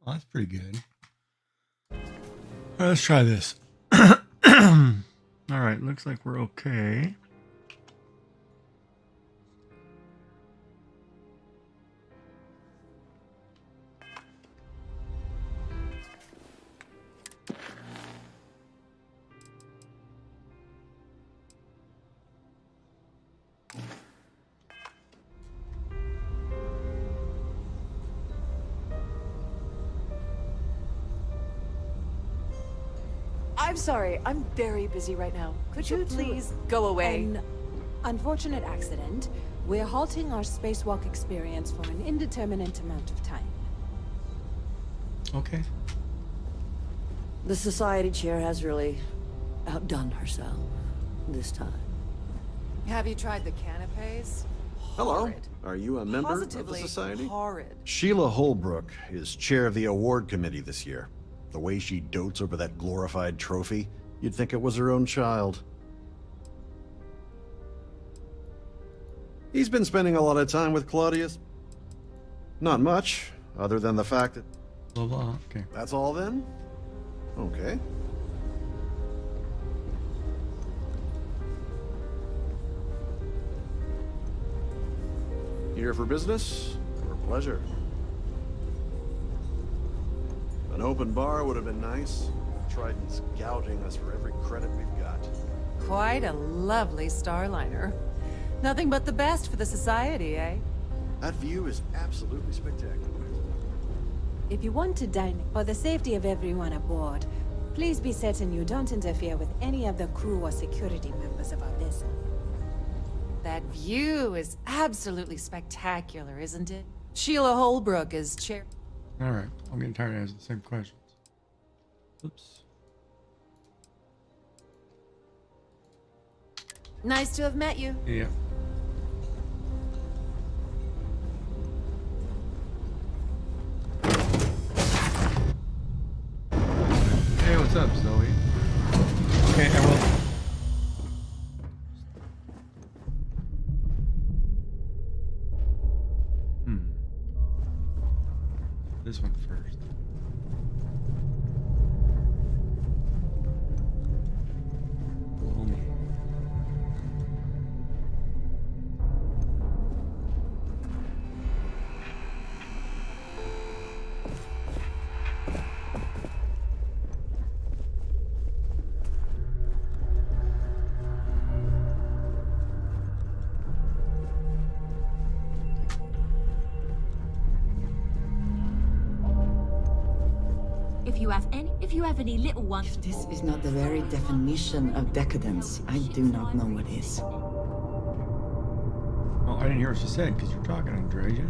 Oh, that's pretty good. All right, let's try this. All right, looks like we're okay. I'm sorry, I'm very busy right now. Could you please go away? An unfortunate accident. We're halting our spacewalk experience for an indeterminate amount of time. Okay. The Society Chair has really outdone herself this time. Have you tried the canapes? Hello. Horrid. Are you a member of the Positively Society? horrid. Sheila Holbrook is chair of the award committee this year. The way she dotes over that glorified trophy, you'd think it was her own child. He's been spending a lot of time with Claudius. Not much, other than the fact that... Blah, blah. Okay. That's all then? Okay. Here for business or pleasure? An open bar would have been nice. Trident's gouging us for every credit we've got. Quite a lovely Starliner. Nothing but the best for the Society, eh? That view is absolutely spectacular. If you want to dine for the safety of everyone aboard, please be certain you don't interfere with any of the crew or security members of our vessel. That view is absolutely spectacular, isn't it? Sheila Holbrook is chair... All right. I'm getting tired of asking the same questions. Oops. Nice to have met you. Yeah. Hey, what's up, Zoe? Okay, I will. This one first. If you have any little ones... If this is not the very definition of decadence, I do not know what is. Well, I didn't hear what she said because you're talking, Andrea.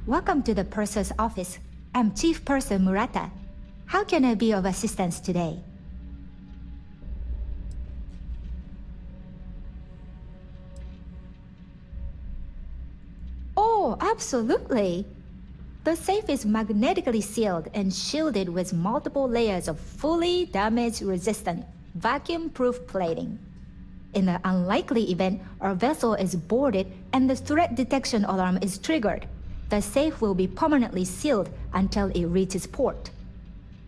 Welcome to the Purser's office. I'm Chief Purser Murata. How can I be of assistance today? Oh, absolutely. The safe is magnetically sealed and shielded with multiple layers of fully damage-resistant, vacuum-proof plating. In the unlikely event our vessel is boarded and the threat detection alarm is triggered, the safe will be permanently sealed until it reaches port.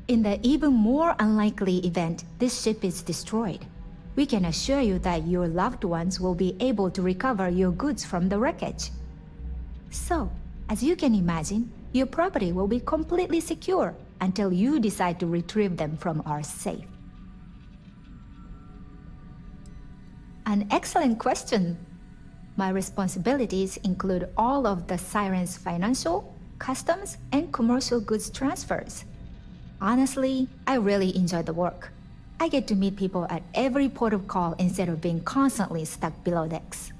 In the even more unlikely event this ship is destroyed, we can assure you that your loved ones will be able to recover your goods from the wreckage. So, as you can imagine, your property will be completely secure until you decide to retrieve them from our safe. An excellent question. My responsibilities include all of the Siren's financial, customs, and commercial goods transfers. Honestly, I really enjoy the work. I get to meet people at every port of call instead of being constantly stuck below decks.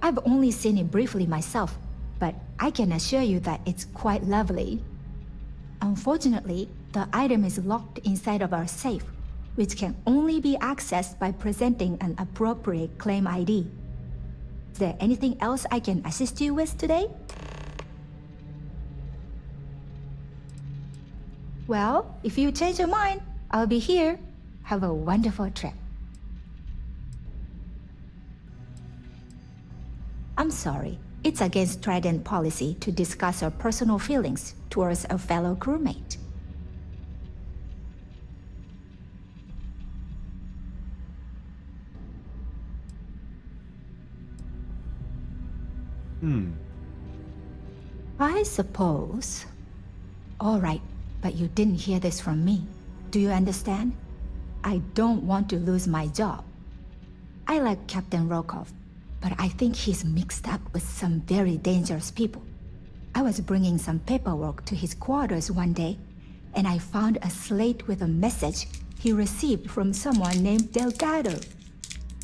I've only seen it briefly myself, but I can assure you that it's quite lovely. Unfortunately, the item is locked inside of our safe, which can only be accessed by presenting an appropriate claim ID. Is there anything else I can assist you with today? Well, if you change your mind, I'll be here. Have a wonderful trip. I'm sorry. It's against Trident policy to discuss our personal feelings towards a fellow crewmate. I suppose. All right, but you didn't hear this from me. Do you understand? I don't want to lose my job. I like Captain Rokov, but I think he's mixed up with some very dangerous people. I was bringing some paperwork to his quarters one day, and I found a slate with a message he received from someone named Delgado.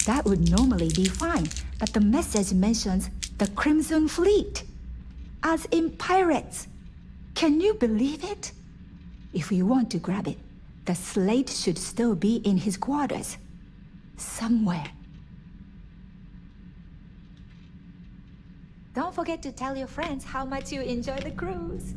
That would normally be fine, but the message mentions the Crimson Fleet, as in pirates. Can you believe it? If we want to grab it, the slate should still be in his quarters. Somewhere. Don't forget to tell your friends how much you enjoy the cruise.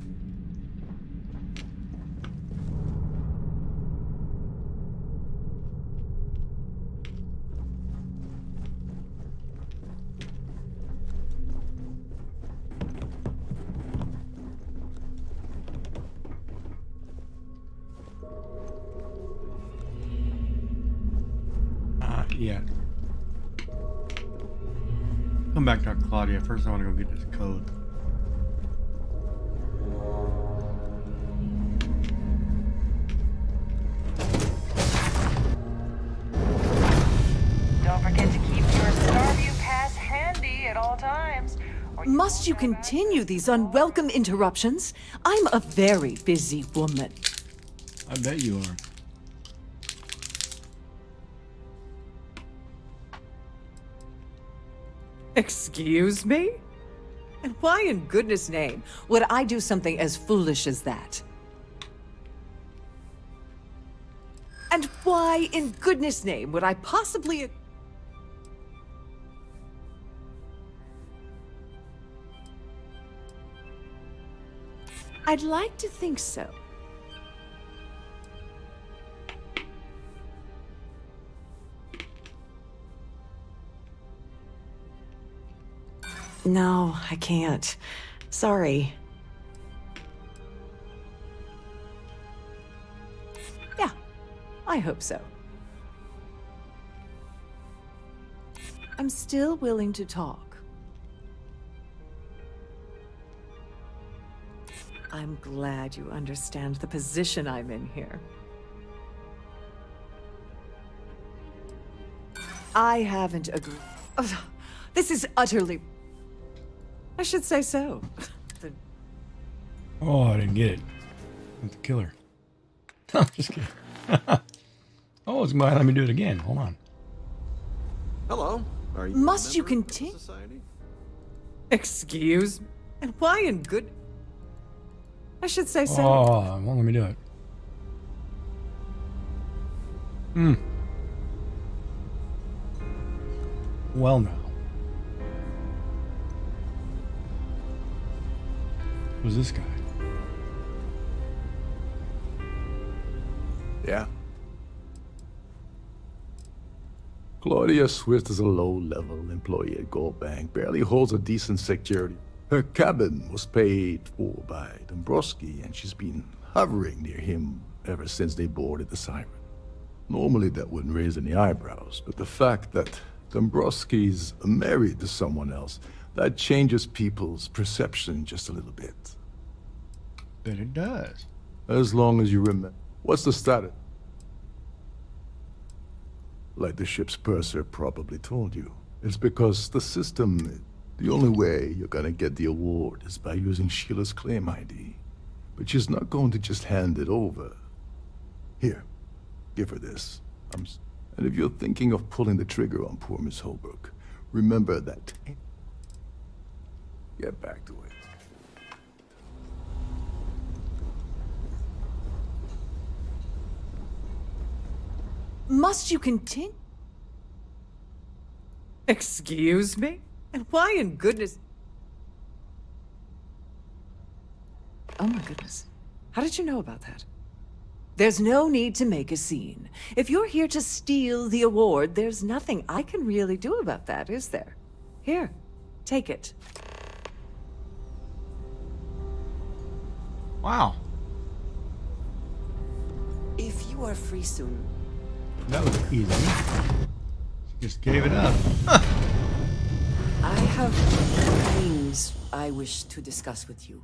Yeah. Come back to Claudia. First, I want to go get this code. Don't forget to keep your Starview pass handy at all times. Must you continue these unwelcome interruptions? I'm a very busy woman. I bet you are. Excuse me? And why in goodness name would I do something as foolish as that? And why in goodness name would I possibly... I'd like to think so. No, I can't. Sorry. Yeah, I hope so. I'm still willing to talk. I'm glad you understand the position I'm in here. I haven't agreed. This is utterly... I should say so. Oh, I didn't get it. That's the killer. I'm just kidding. Oh, it's going to let me do it again. Hold on. Hello. Are you Must a you member of the continue? society? Excuse me? And why in good... I should say so. Oh, it won't let me do it. Well, now. Who's this guy? Yeah. Claudia Swift is a low-level employee at Gold Bank, barely holds a decent security. Her cabin was paid for by Dombrowski, and she's been hovering near him ever since they boarded the Siren. Normally that wouldn't raise any eyebrows, but the fact that Dombrowski's married to someone else, that changes people's perception just a little bit. Bet it does. As long as you remember. What's the status? Like the ship's purser probably told you. It's because the system, the only way you're gonna get the award is by using Sheila's claim ID. But she's not going to just hand it over. Here, give her this. And if you're thinking of pulling the trigger on poor Miss Holbrook, remember that. Get back to it. Must you continue? Excuse me? And why in goodness... Oh my goodness. How did you know about that? There's no need to make a scene. If you're here to steal the award, there's nothing I can really do about that, is there? Here, take it. Wow. If you are free soon, That was easy. Just gave it up. I have things I wish to discuss with you.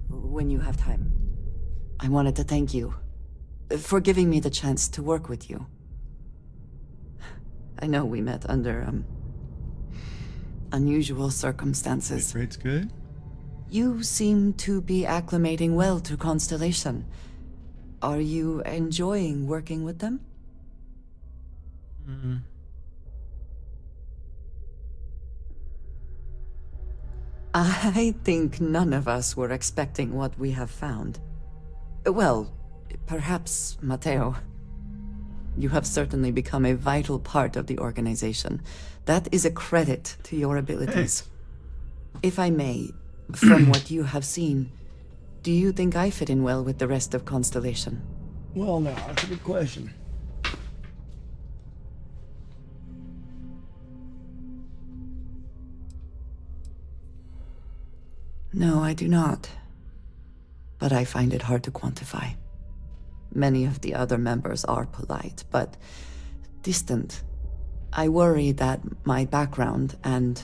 When you have time. I wanted to thank you for giving me the chance to work with you. I know we met under, unusual circumstances. Rate's good. You seem to be acclimating well to Constellation. Are you enjoying working with them? I think none of us were expecting what we have found. Well, perhaps Mateo. You have certainly become a vital part of the organization. That is a credit to your abilities. If I may, from what you have seen, do you think I fit in well with the rest of Constellation? Well, now, that's a good question. No, I do not. But I find it hard to quantify. Many of the other members are polite, but distant. I worry that my background and...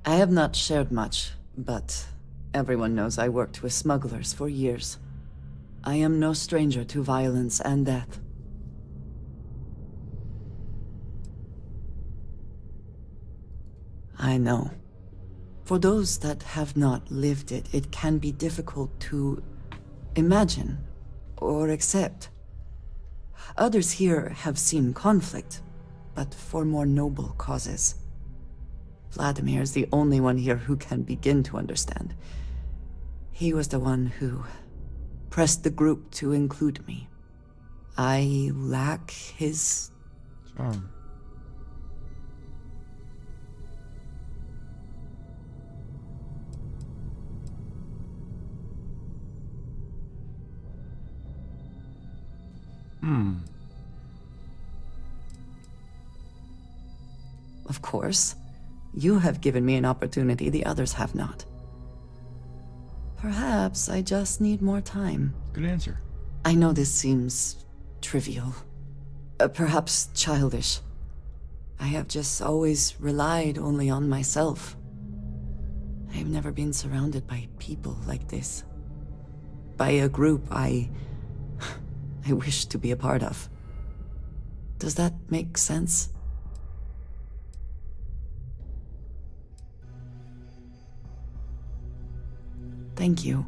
I have not shared much, but everyone knows I worked with smugglers for years. I am no stranger to violence and death. I know. For those that have not lived it, it can be difficult to imagine or accept. Others here have seen conflict, but for more noble causes. Vladimir is the only one here who can begin to understand. He was the one who pressed the group to include me. I lack his... charm. Of course. You have given me an opportunity the others have not. Perhaps I just need more time. Good answer. I know this seems trivial. Perhaps childish. I have just always relied only on myself. I have never been surrounded by people like this. By a group I wish to be a part of. Does that make sense? Thank you.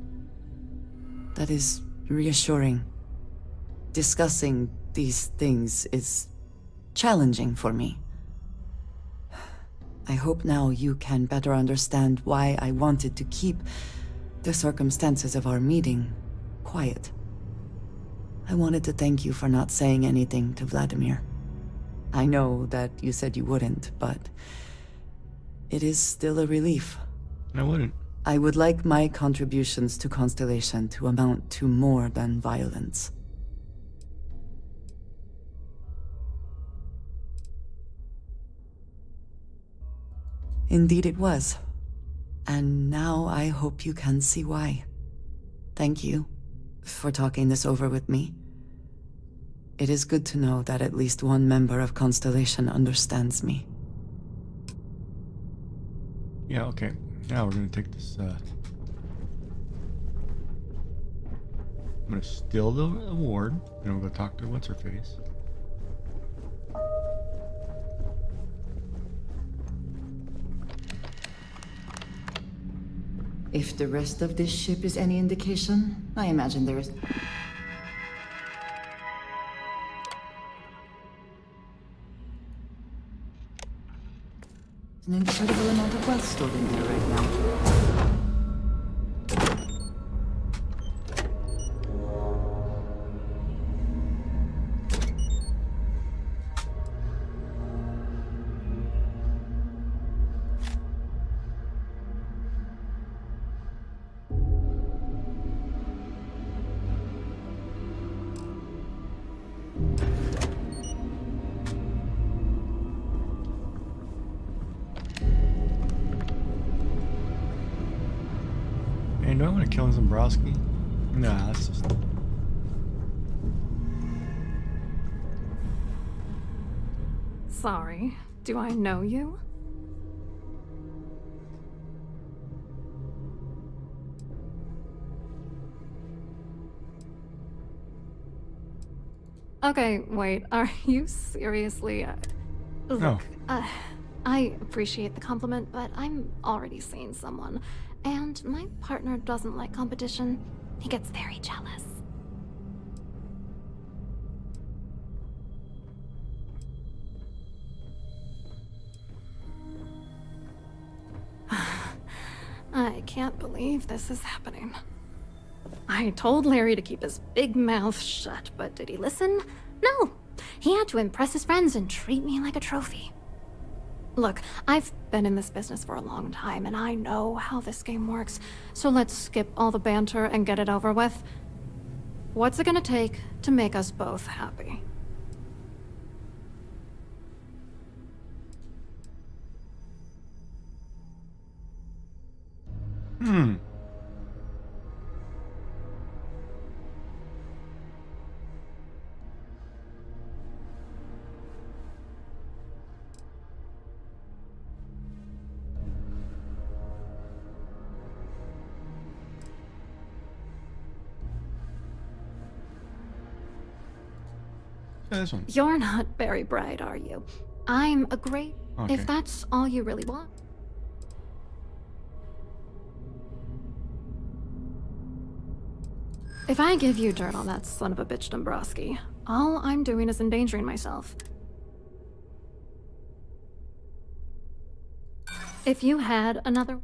That is reassuring. Discussing these things is challenging for me. I hope now you can better understand why I wanted to keep the circumstances of our meeting quiet. I wanted to thank you for not saying anything to Vladimir. I know that you said you wouldn't, but it is still a relief. I wouldn't. I would like my contributions to Constellation to amount to more than violence. Indeed it was. And now I hope you can see why. Thank you for talking this over with me. It is good to know that at least one member of Constellation understands me. Yeah, okay. Now we're gonna take this, I'm gonna steal the award, and we'll go talk to what's-her-face. If the rest of this ship is any indication, I imagine there is... an incredible amount of wealth stored in there right now. do I want to kill Dombrowski? Nah, that's just... Sorry, do I know you? Okay, wait, are you seriously... Look, No. I appreciate the compliment, but I'm already seeing someone, and my partner doesn't like competition. He gets very jealous. I can't believe this is happening. I told Larry to keep his big mouth shut, but did he listen? No! He had to impress his friends and treat me like a trophy. Look, I've been in this business for a long time, and I know how this game works, so let's skip all the banter and get it over with. What's it gonna take to make us both happy? This one. You're not very bright, are you? I'm a great... Okay. If that's all you really want. If I give you dirt on that son of a bitch Dombrowski, all I'm doing is endangering myself. If you had another...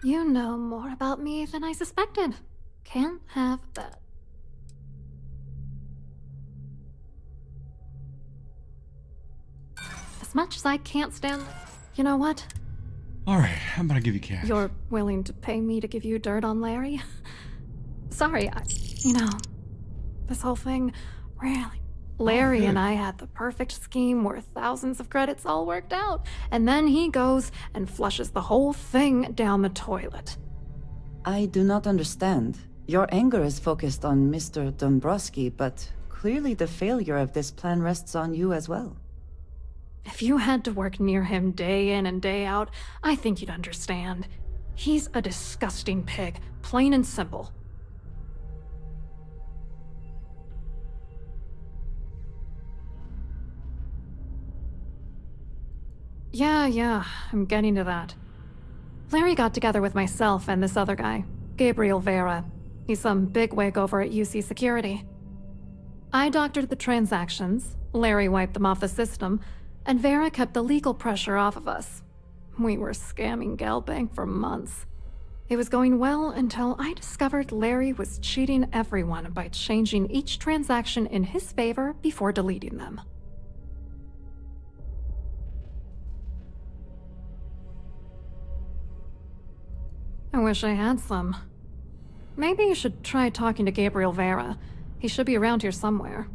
You know more about me than I suspected. Can't have that. As much as I can't stand... You know what? Alright, I'm gonna give you cash. You're willing to pay me to give you dirt on Larry? Sorry, you know, this whole thing, really... Larry and I had the perfect scheme worth thousands of credits all worked out, and then he goes and flushes the whole thing down the toilet. I do not understand. Your anger is focused on Mr. Dombrowski, but clearly the failure of this plan rests on you as well. If you had to work near him day in and day out, I think you'd understand. He's a disgusting pig, plain and simple. Yeah, I'm getting to that. Larry got together with myself and this other guy, Gabriel Vera. He's some bigwig over at UC Security. I doctored the transactions, Larry wiped them off the system, and Vera kept the legal pressure off of us. We were scamming Galbank for months. It was going well until I discovered Larry was cheating everyone by changing each transaction in his favor before deleting them. I wish I had some. Maybe you should try talking to Gabriel Vera. He should be around here somewhere.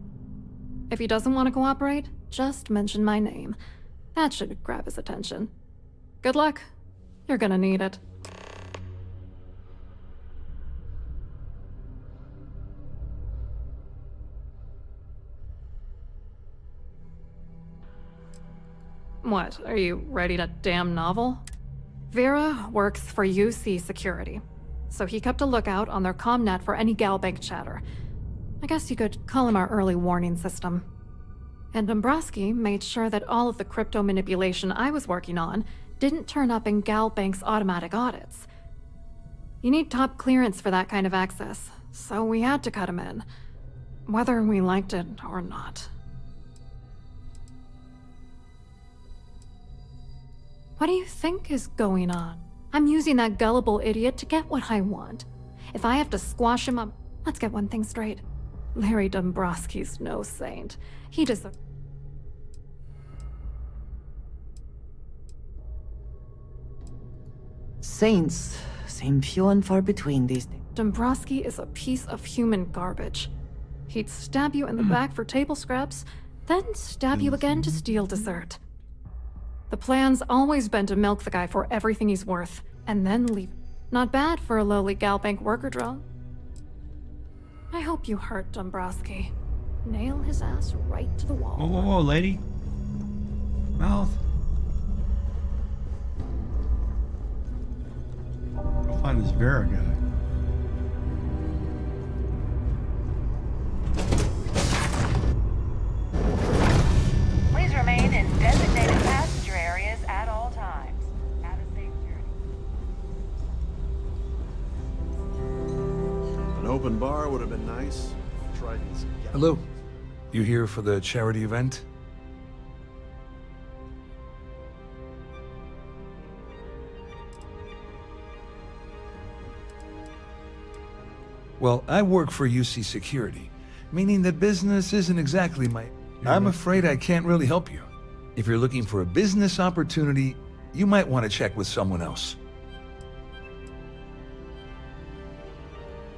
If he doesn't want to cooperate, just mention my name. That should grab his attention. Good luck. You're gonna need it. What, are you writing a damn novel? Vera works for UC Security, so he kept a lookout on their comnet for any Galbank chatter. I guess you could call him our early warning system. And Dombrowski made sure that all of the crypto manipulation I was working on didn't turn up in Galbank's automatic audits. You need top clearance for that kind of access, so we had to cut him in, whether we liked it or not. What do you think is going on? I'm using that gullible idiot to get what I want. If I have to squash him up, let's get one thing straight. Larry Dombrowski's no saint. He deserves... Saints seem few and far between these days. Dombrowski is a piece of human garbage. He'd stab you in the back for table scraps, then stab you again to steal dessert. The plan's always been to milk the guy for everything he's worth, and then leave. Not bad for a lowly Galbank worker drone. I hope you hurt Dombrowski. Nail his ass right to the wall. Whoa, whoa, whoa, lady. Mouth. I'll find this Vera guy. Please remain in designated passenger areas at all times. Have a safe journey. An open bar would have been nice. Tried these. Hello. You here for the charity event? Well, I work for UC Security, meaning that business isn't exactly my... I'm afraid I can't really help you. If you're looking for a business opportunity, you might want to check with someone else.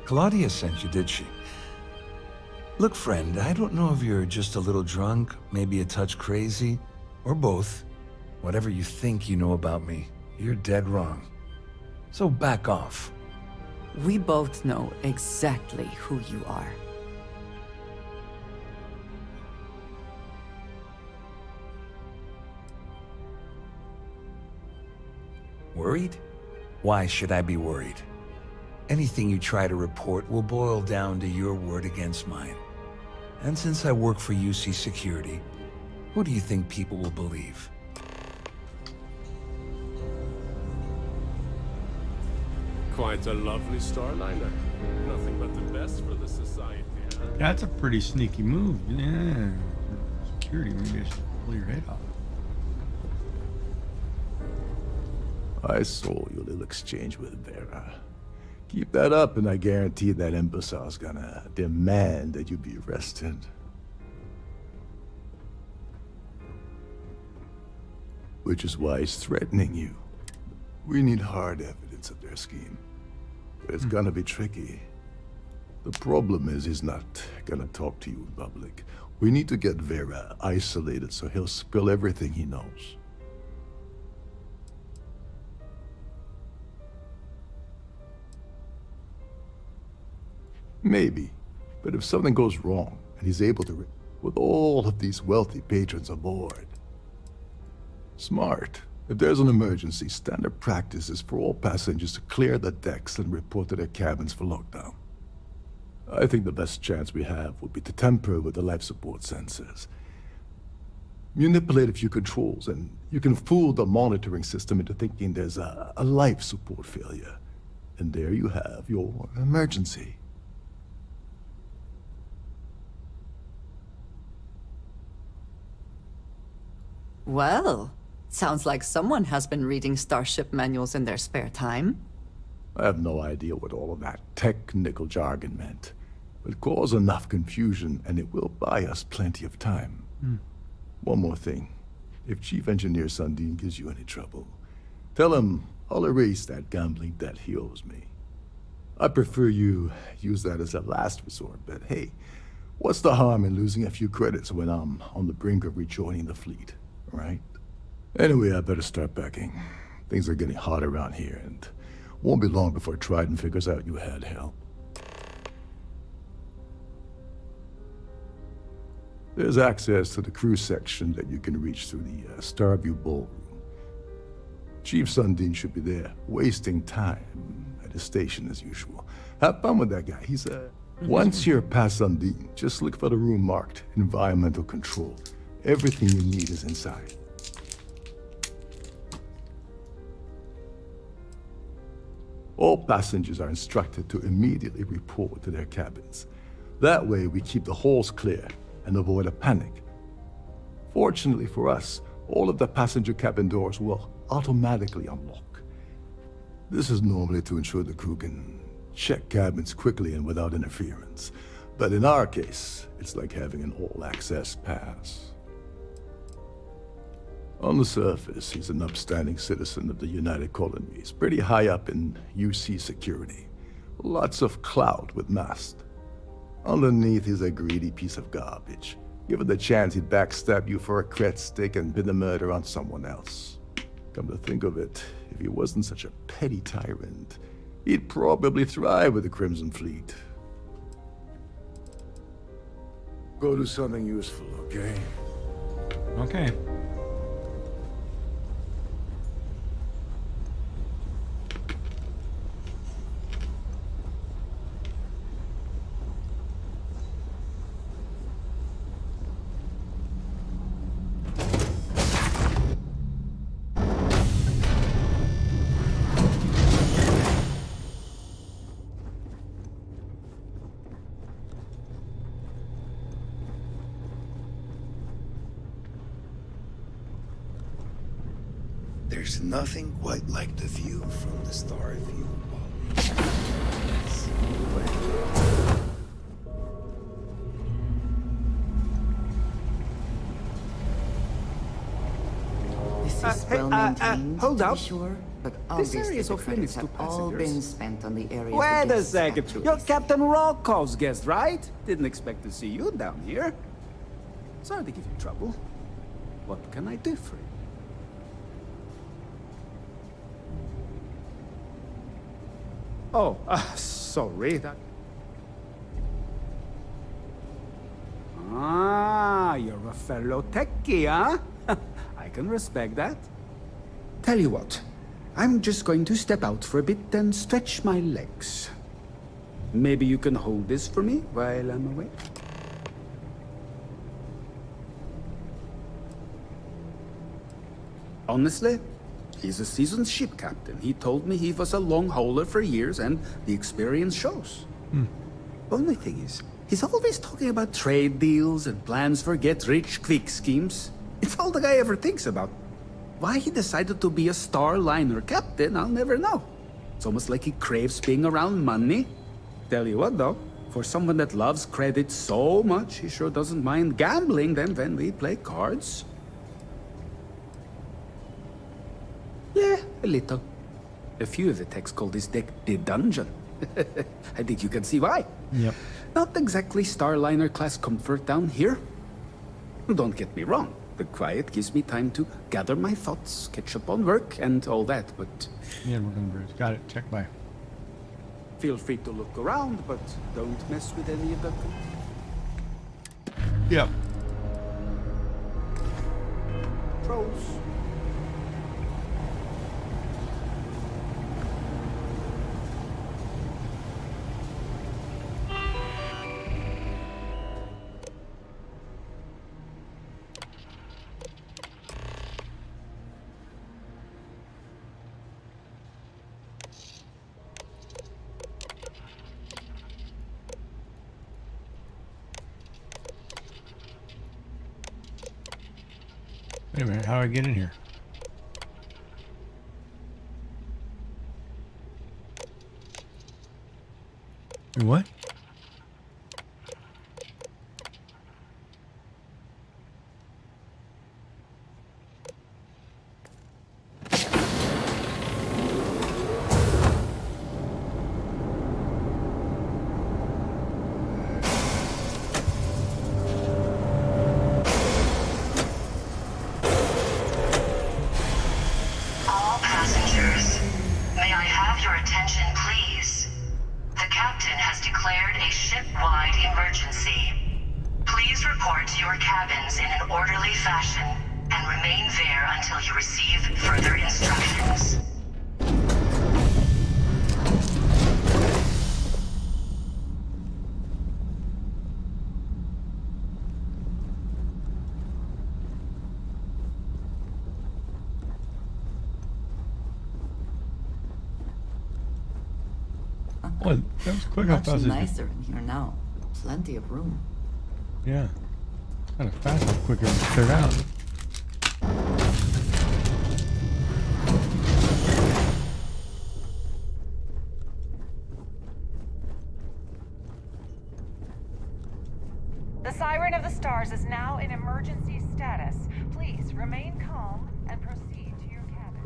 Claudia sent you, did she? Look, friend, I don't know if you're just a little drunk, maybe a touch crazy, or both. Whatever you think you know about me, you're dead wrong. So back off. We both know exactly who you are. Worried? Why should I be worried? Anything you try to report will boil down to your word against mine. And since I work for UC Security, who do you think people will believe? Quite a lovely starliner. Nothing but the best for the society, huh? That's a pretty sneaky move. Yeah. Security, maybe I should pull your head off. I saw your little exchange with Vera. Keep that up and I guarantee that imbecile's gonna demand that you be arrested. Which is why he's threatening you. We need hard evidence of their scheme. But it's gonna be tricky. The problem is he's not gonna talk to you in public. We need to get Vera isolated so he'll spill everything he knows. Maybe, but if something goes wrong and he's able to, with all of these wealthy patrons aboard. Smart. If there's an emergency, standard practice is for all passengers to clear the decks and report to their cabins for lockdown. I think the best chance we have would be to tamper with the life support sensors. Manipulate a few controls and you can fool the monitoring system into thinking there's a life support failure. And there you have your emergency. Well, sounds like someone has been reading Starship manuals in their spare time. I have no idea what all of that technical jargon meant, but cause enough confusion and it will buy us plenty of time. One more thing. If Chief Engineer Sundin gives you any trouble, tell him I'll erase that gambling debt he owes me. I prefer you use that as a last resort, but hey, what's the harm in losing a few credits when I'm on the brink of rejoining the fleet? Right? Anyway, I better start packing. Things are getting hot around here, and won't be long before Trident figures out you had help. There's access to the crew section that you can reach through the Starview ballroom. Chief Sundin should be there, wasting time at his station as usual. Have fun with that guy. He's Once you're past Sundin, just look for the room marked Environmental Control. Everything you need is inside. All passengers are instructed to immediately report to their cabins. That way we keep the halls clear and avoid a panic. Fortunately for us, all of the passenger cabin doors will automatically unlock. This is normally to ensure the crew can check cabins quickly and without interference. But in our case, it's like having an all-access pass. On the surface, he's an upstanding citizen of the United Colonies, pretty high up in UC Security. Lots of clout with mast. Underneath, he's a greedy piece of garbage. Given the chance, he'd backstab you for a cret stick and pin the murder on someone else. Come to think of it, if he wasn't such a petty tyrant, He'd probably thrive with the Crimson Fleet. Go do something useful, okay? Okay. There's nothing quite like the view from the Starfield. This is well maintained, hold to up. be sure, but This obviously area is the off credits limits to have all passengers. been spent on the area. Wait of the a guest second. factories. You're Captain Rocco's guest, right? Didn't expect to see you down here. Sorry to give you trouble. What can I do for you? Oh, sorry. You're a fellow techie, huh? I can respect that. Tell you what, I'm just going to step out for a bit and stretch my legs. Maybe you can hold this for me while I'm away? Honestly, he's a seasoned ship captain. He told me he was a long hauler for years, and the experience shows. Only thing is, he's always talking about trade deals and plans for get-rich-quick schemes. It's all the guy ever thinks about. Why he decided to be a Starliner captain, I'll never know. It's almost like he craves being around money. Tell you what, though, for someone that loves credit so much, he sure doesn't mind gambling them when we play cards. Yeah, a little. A few of the techs call this deck the Dungeon. I think you can see why. Yep. Not exactly Starliner class comfort down here. Don't get me wrong. The quiet gives me time to gather my thoughts, catch up on work, and all that, but... Yeah, we're gonna bridge. Got it. Check by. Feel free to look around, but don't mess with any of the... Yep. Trolls. Wait a minute. How do I get in here? What? All passengers, may I have your attention, please? The captain has declared a ship-wide emergency. Please report to your cabins in an orderly fashion and remain there until you receive further instructions. Oh, that was quick. How Much fast is it? nicer in here now. Plenty of room. Yeah. Kind of fast. How quick it cleared out. The Siren of the Stars is now in emergency status. Please remain calm and proceed to your cabin.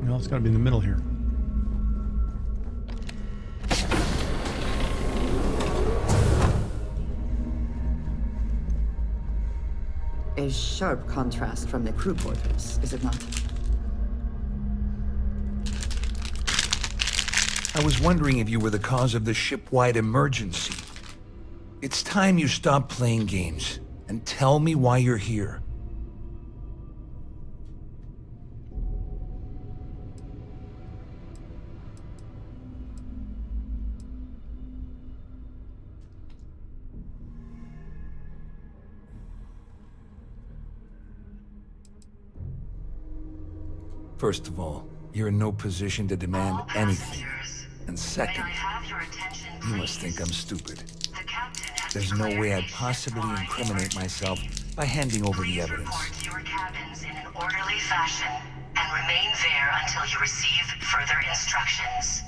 No, it's got to be in the middle here. A sharp contrast from the crew quarters, is it not? I was wondering if you were the cause of the ship-wide emergency. It's time you stop playing games and tell me why you're here. First of all, you're in no position to demand anything. And second, you must think I'm stupid. There's no way I'd possibly incriminate myself by handing over the evidence. Report to your cabins in an orderly fashion and remain there until you receive further instructions.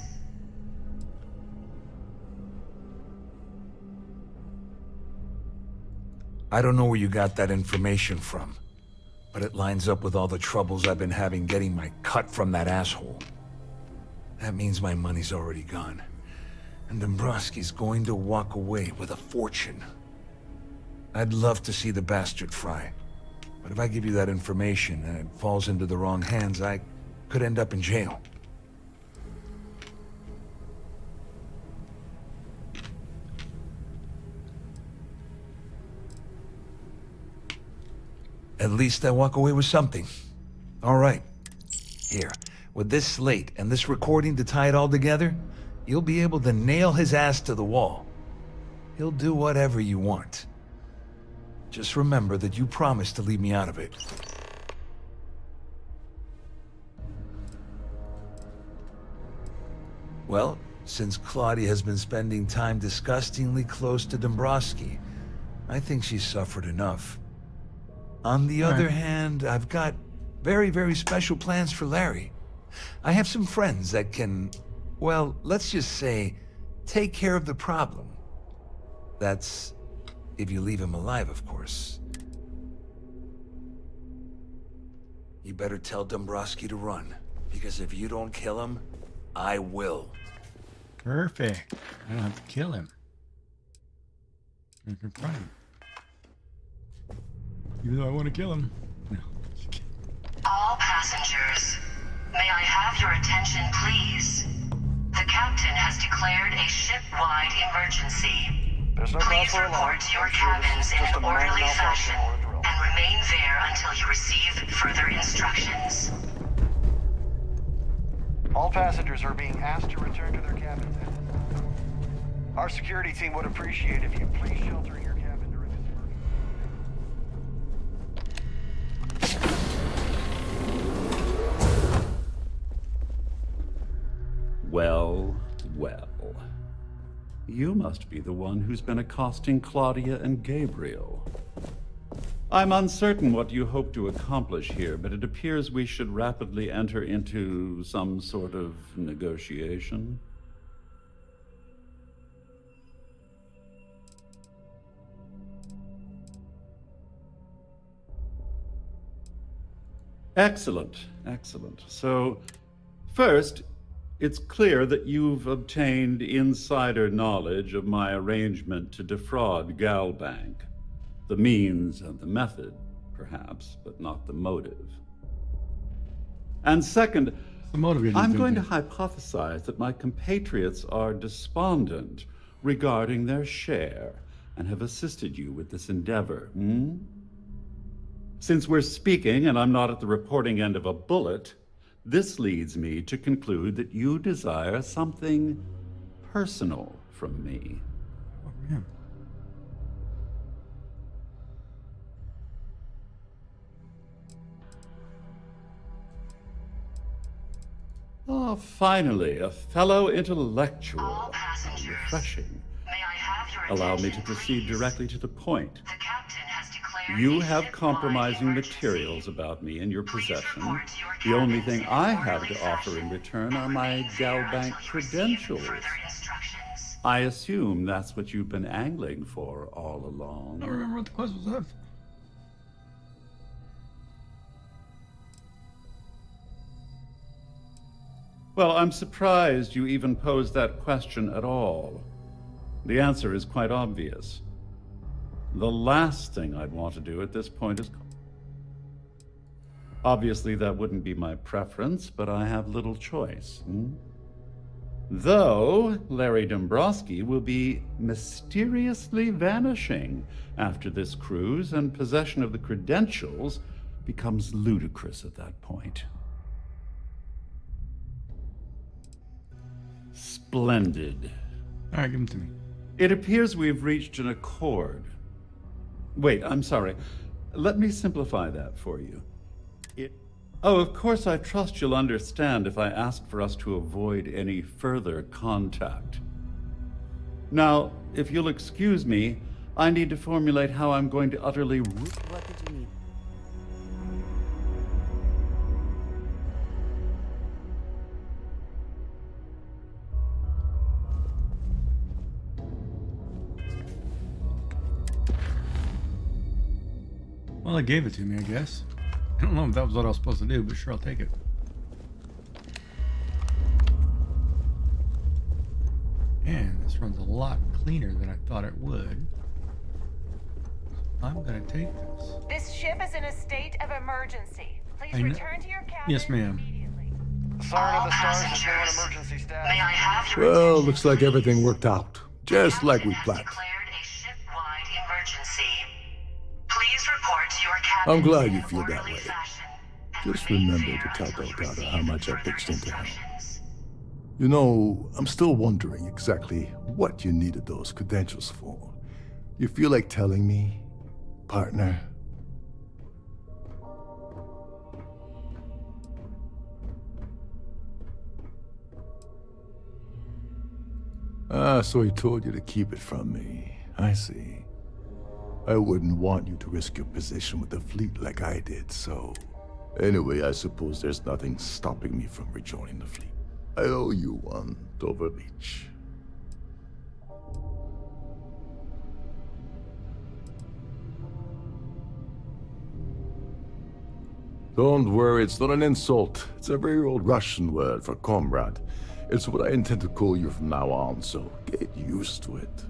I don't know where you got that information from, but it lines up with all the troubles I've been having getting my cut from that asshole. That means my money's already gone. And Dombrowski's going to walk away with a fortune. I'd love to see the bastard fry. But if I give you that information and it falls into the wrong hands, I could end up in jail. At least I walk away with something. All right. Here, with this slate and this recording to tie it all together, you'll be able to nail his ass to the wall. He'll do whatever you want. Just remember that you promised to leave me out of it. Well, since Claudia has been spending time disgustingly close to Dombrowski, I think she's suffered enough. On the other hand, I've got very, very special plans for Larry. I have some friends that can, well, let's just say, take care of the problem. That's if you leave him alive, of course. You better tell Dombrowski to run, because if you don't kill him, I will. Perfect. I don't have to kill him. I can find him. Even though I want to kill him. No. All passengers, may I have your attention, please? The captain has declared a ship-wide emergency. Please report to your cabins in an orderly fashion and remain there until you receive further instructions. All passengers are being asked to return to their cabins. Our security team would appreciate if you please shelter in your cabin during this emergency. Well, well. You must be the one who's been accosting Claudia and Gabriel. I'm uncertain what you hope to accomplish here, but it appears we should rapidly enter into some sort of negotiation. Excellent, excellent. So, first, it's clear that you've obtained insider knowledge of my arrangement to defraud Galbank. The means and the method, perhaps, but not the motive. And second, I'm going to hypothesize that my compatriots are despondent regarding their share and have assisted you with this endeavor, Since we're speaking and I'm not at the reporting end of a bullet, this leads me to conclude that you desire something personal from me. Oh, yeah. Oh, finally, a fellow intellectual. Refreshing. Allow me to proceed directly to the point. You have compromising materials about me in your possession. The only thing I have to offer in return are my Galbank credentials. I assume that's what you've been angling for all along. I don't remember what the quest was of. Well, I'm surprised you even posed that question at all. The answer is quite obvious. The last thing I'd want to do at this point is Obviously, that wouldn't be my preference, but I have little choice. Though Larry Dombrowski will be mysteriously vanishing after this cruise, and possession of the credentials becomes ludicrous at that point. Splendid. All right, give them to me. It appears we've reached an accord. Wait, I'm sorry. Let me simplify that for you. Oh, of course, I trust you'll understand if I ask for us to avoid any further contact. Now, if you'll excuse me, I need to formulate how I'm going to utterly... What did you need? Well, they gave it to me, I guess. I don't know if that was what I was supposed to do, but sure, I'll take it. And this runs a lot cleaner than I thought it would. I'm gonna take this. This ship is in a state of emergency. Please return to your cabin. Yes, ma'am. Siren of the Stars is now in emergency status. May I have your Well, looks like everything worked out. Just like we planned. declared a ship-wide emergency. Please report to your cabin. I'm glad you feel that way. Just remember to tell Delgado how much I pitched into him. You know, I'm still wondering exactly what you needed those credentials for. You feel like telling me, partner? Ah, so he told you to keep it from me. I see. I wouldn't want you to risk your position with the fleet like I did, so... Anyway, I suppose there's nothing stopping me from rejoining the fleet. I owe you one, Doverbeach. Don't worry, it's not an insult. It's a very old Russian word for comrade. It's what I intend to call you from now on, so get used to it.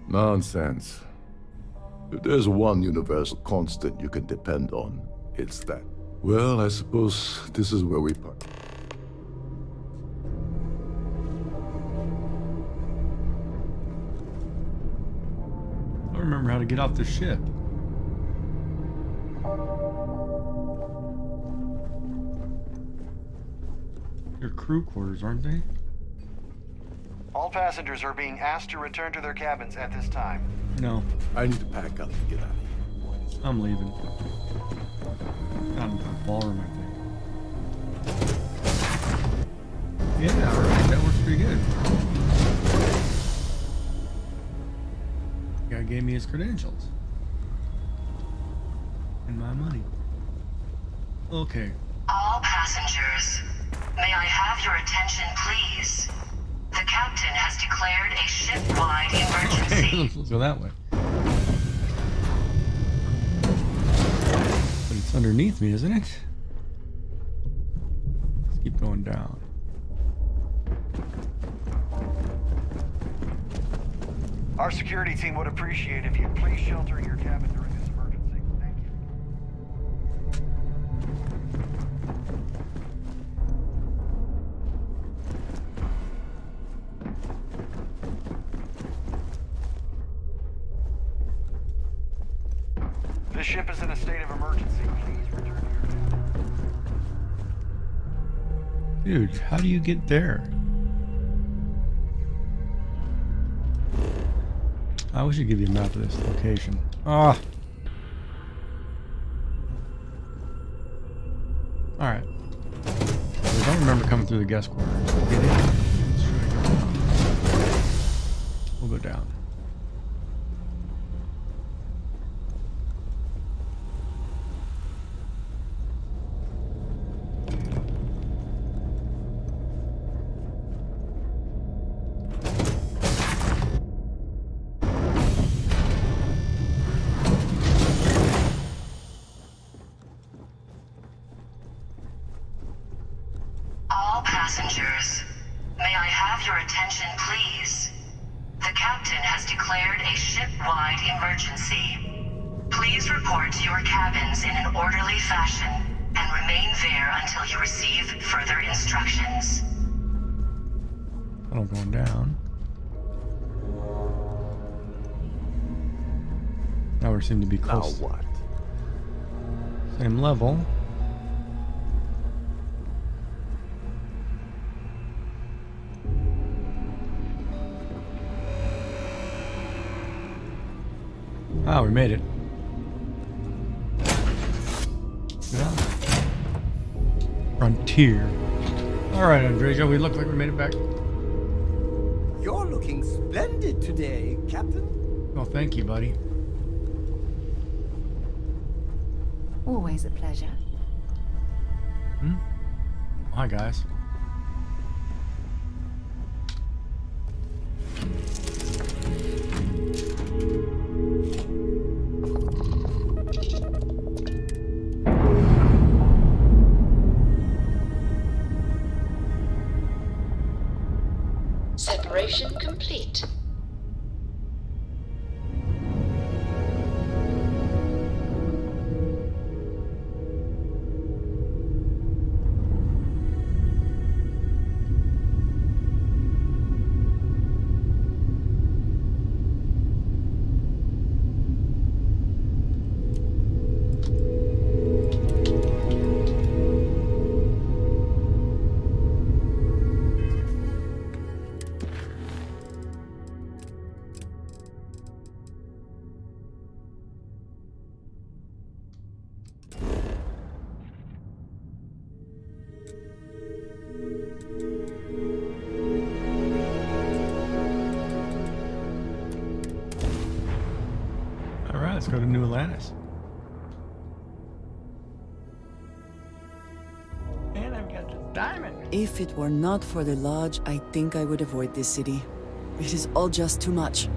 Nonsense. If there's one universal constant you can depend on, it's that. Well, I suppose this is where we part. I don't remember how to get off the ship. They're crew quarters, aren't they? All passengers are being asked to return to their cabins at this time. No. I need to pack up and get out of here. I'm leaving. Down to the ballroom, I think. Yeah, alright, that works pretty good. Guy gave me his credentials. And my money. Okay. All passengers, may I have your attention, please? The captain has declared a ship-wide emergency. Let's go that way. But it's underneath me, isn't it? Let's keep going down. Our security team would appreciate if you'd please shelter in your cabin during this emergency. Thank you. This ship is in a state of emergency. Please return to your cabin. Dude, how do you get there? I wish I'd give you a map of this location. Ah. Alright. I don't remember coming through the guest quarters. Get in. We'll go down. All passengers, may I have your attention, please? The captain has declared a ship-wide emergency. Please report to your cabins in an orderly fashion and remain there until you receive further instructions. Tunnel going down. Now we seem to be close. Now what? Same level. Ah, we made it. Yeah. Frontier. Alright, Andreja, we look like we made it back. You're looking splendid today, Captain. Oh, thank you, buddy. Always a pleasure. Hi, guys. Separation complete. Let's go to New Atlantis. And I've got this diamond. If it were not for the lodge, I think I would avoid this city. It is all just too much.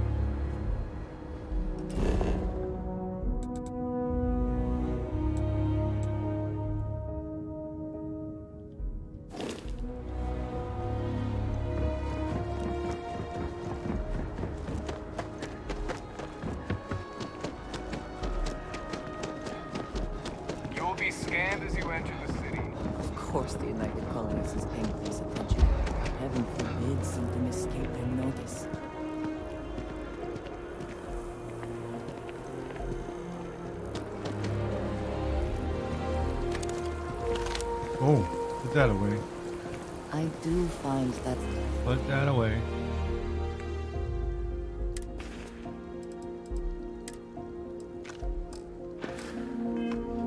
Oh, put that away. I do find that... Put that away.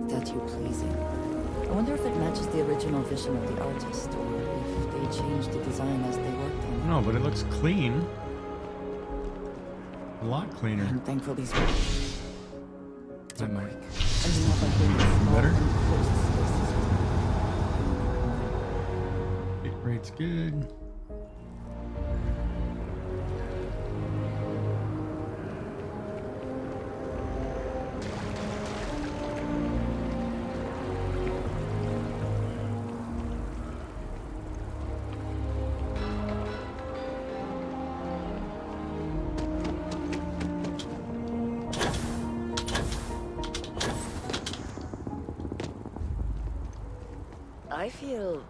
Statue pleasing. I wonder if it matches the original vision of the artist, or if they changed the design as they worked on it. No, but it looks clean. A lot cleaner. I'm thankful these were... That might... Better? Bit rate's good. I feel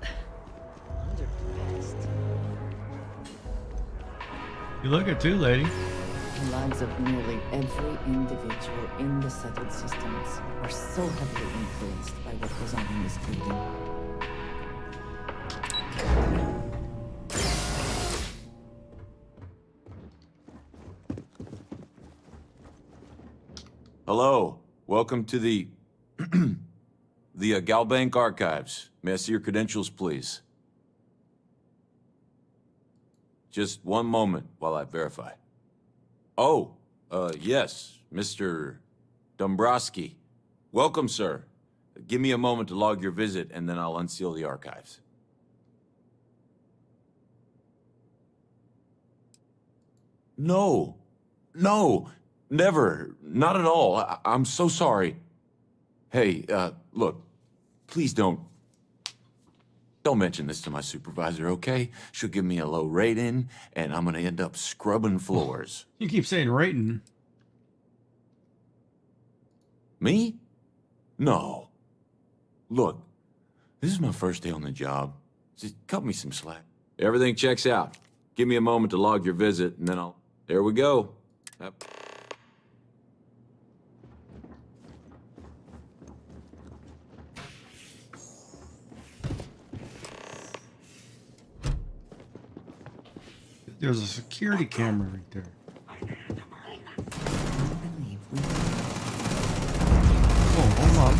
underpriced. You look it too, lady. The lives of nearly every individual in the settled systems are so heavily influenced by what goes on in this building. Hello. Welcome to the Galbank Archives. May I see your credentials, please? Just one moment while I verify. Oh, yes, Mr. Dombrowski. Welcome, sir. Give me a moment to log your visit, and then I'll unseal the archives. No, never, not at all. I'm so sorry. Hey, look, please don't mention this to my supervisor, okay? She'll give me a low rating, and I'm gonna end up scrubbing floors. You keep saying rating. Me? No. Look, this is my first day on the job. Just cut me some slack. Everything checks out. Give me a moment to log your visit, and then I'll... There we go. Yep. There's a security camera right there. Oh, hold on.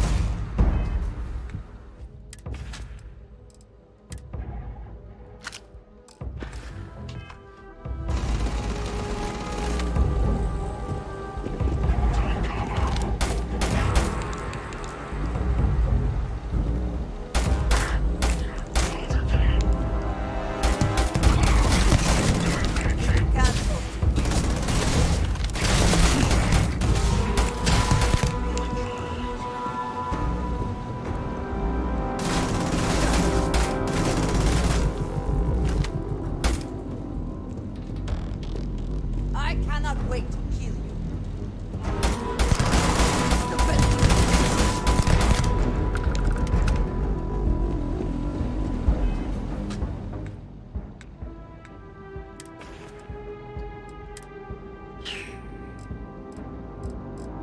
I cannot wait to kill you.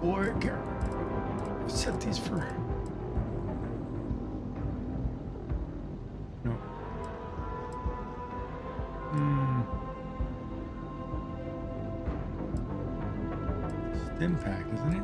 Boy, I can't remember. I've set these for... No. Stim pack, isn't it?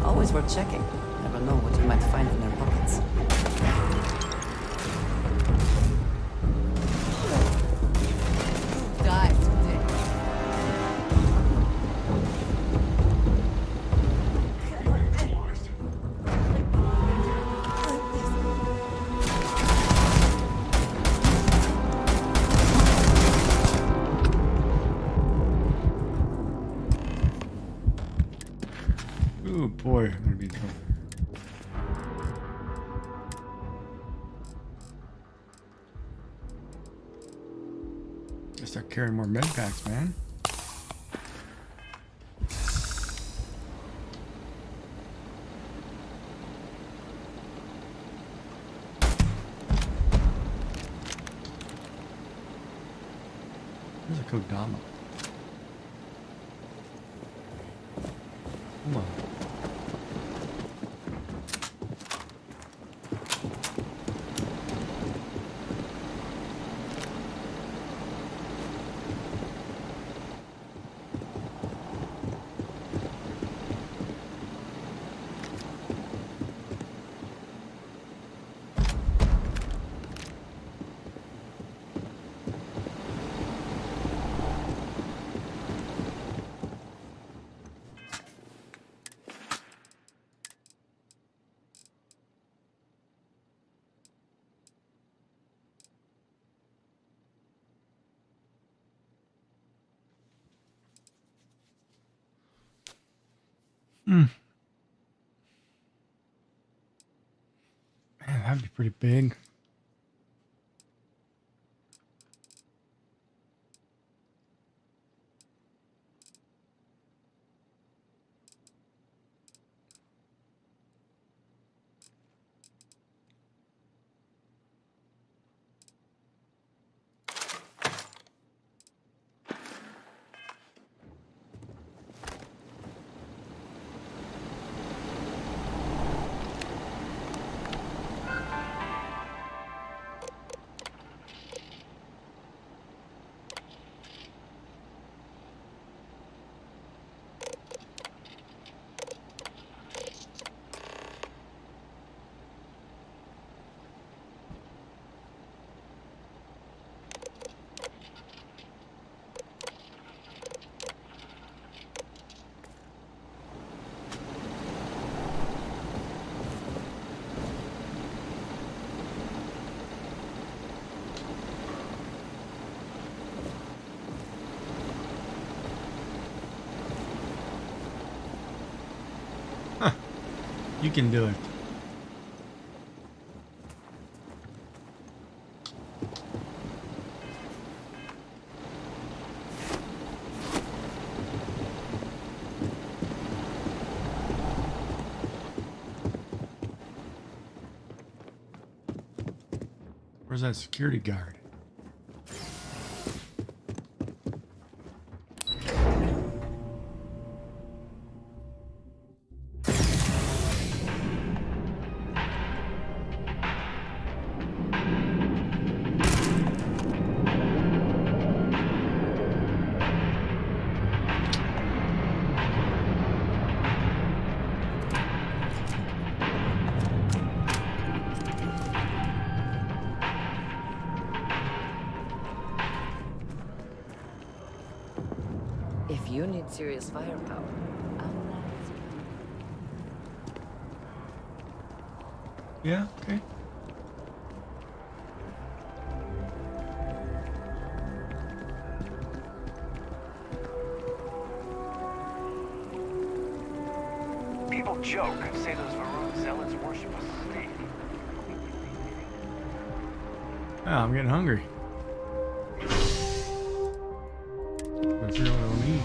Always worth checking. Never know what you might find in their pockets. Die today. Ooh, boy, I'm gonna be in trouble. Start carrying more med packs, man. There's a Kodama. Hold on. Man, that'd be pretty big. You can do it. Where's that security guard? If you need serious firepower, Yeah, okay. People joke, say those Varun zealots worship a snake. Oh, I'm getting hungry. Let's see what I'll eat.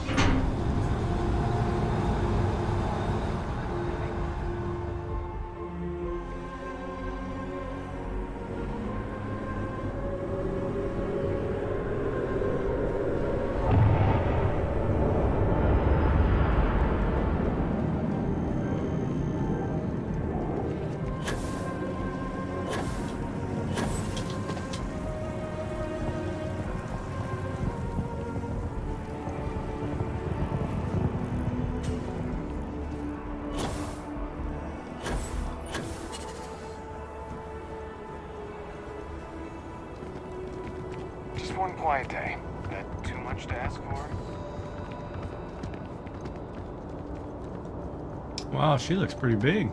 Just one quiet day. That too much to ask for? Wow, she looks pretty big.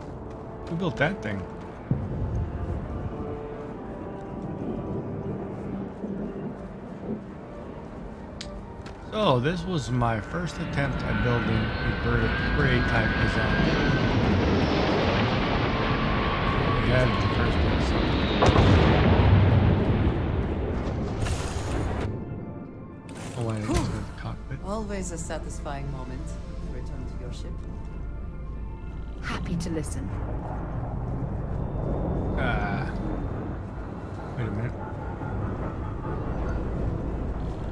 Who built that thing? So, this was my first attempt at building a bird of prey type design. We had the first one, so. Oh, I didn't go to the cockpit. always a satisfying moment to return to your ship. Happy to listen. Wait a minute.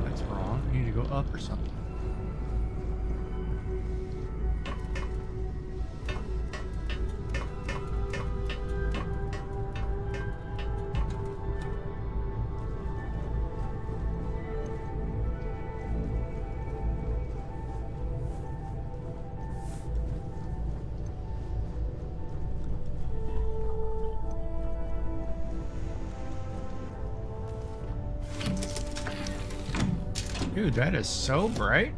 That's wrong. I need to go up or something. Dude, that is so bright.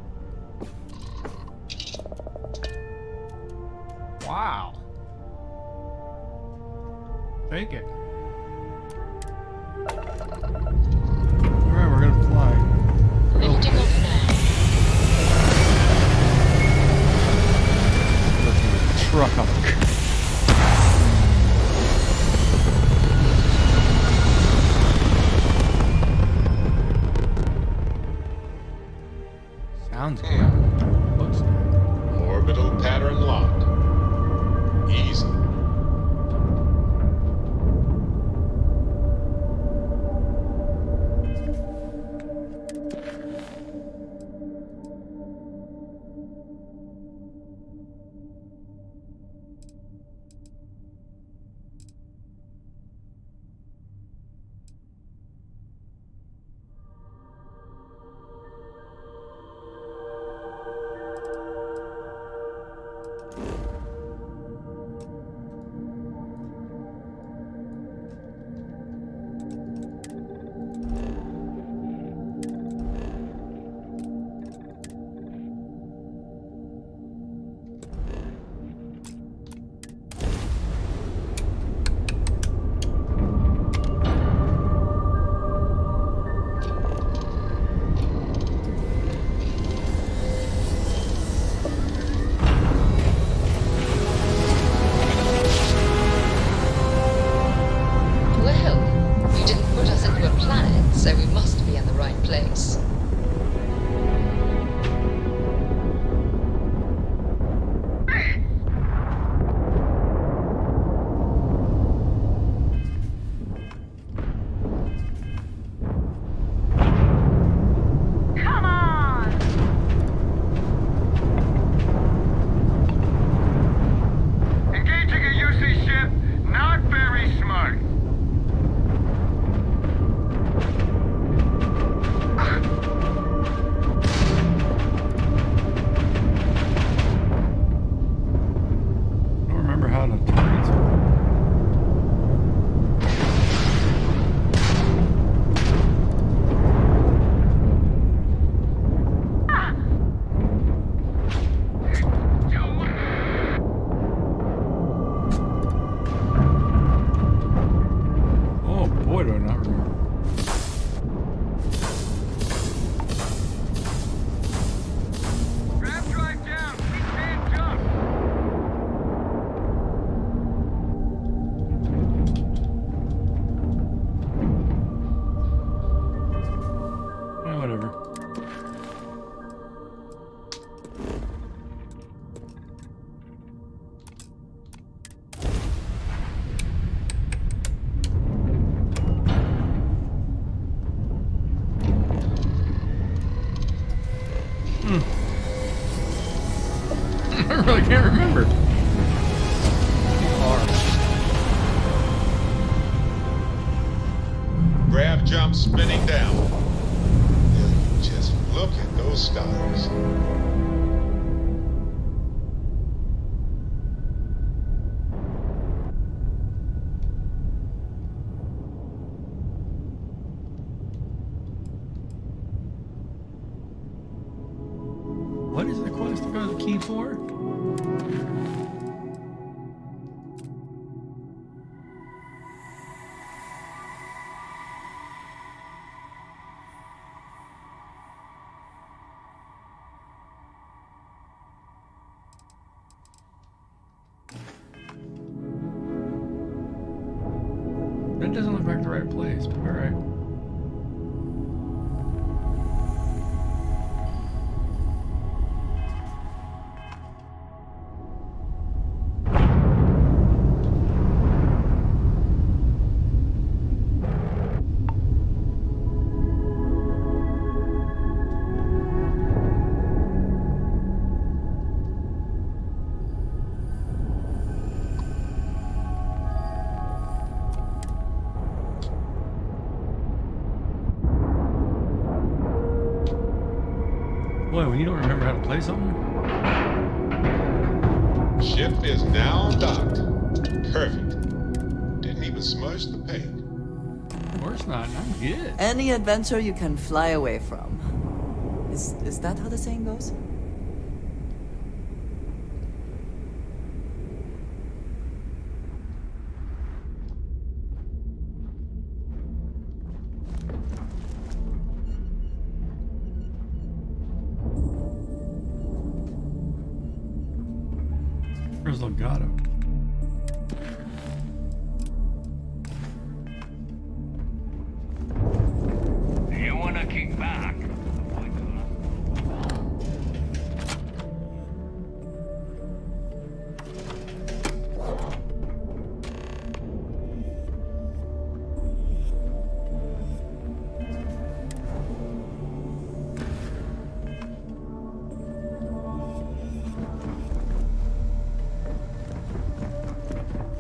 Wow. Take it. Alright, we're gonna fly. Lifting off now. Looking at the truck up there. Sounds good. Looks good. Orbital pattern locked. Easy. I really can't remember. Grav jump spinning down. Just look at those stars. What is the quest to go to the key for? That doesn't look like the right place, but alright. Boy, when you don't remember how to play something. Ship is now docked. Perfect. Didn't even smudge the paint. Of course not. I'm good. Any adventure you can fly away from. Is that how the saying goes? Where's Legato? You wanna kick back?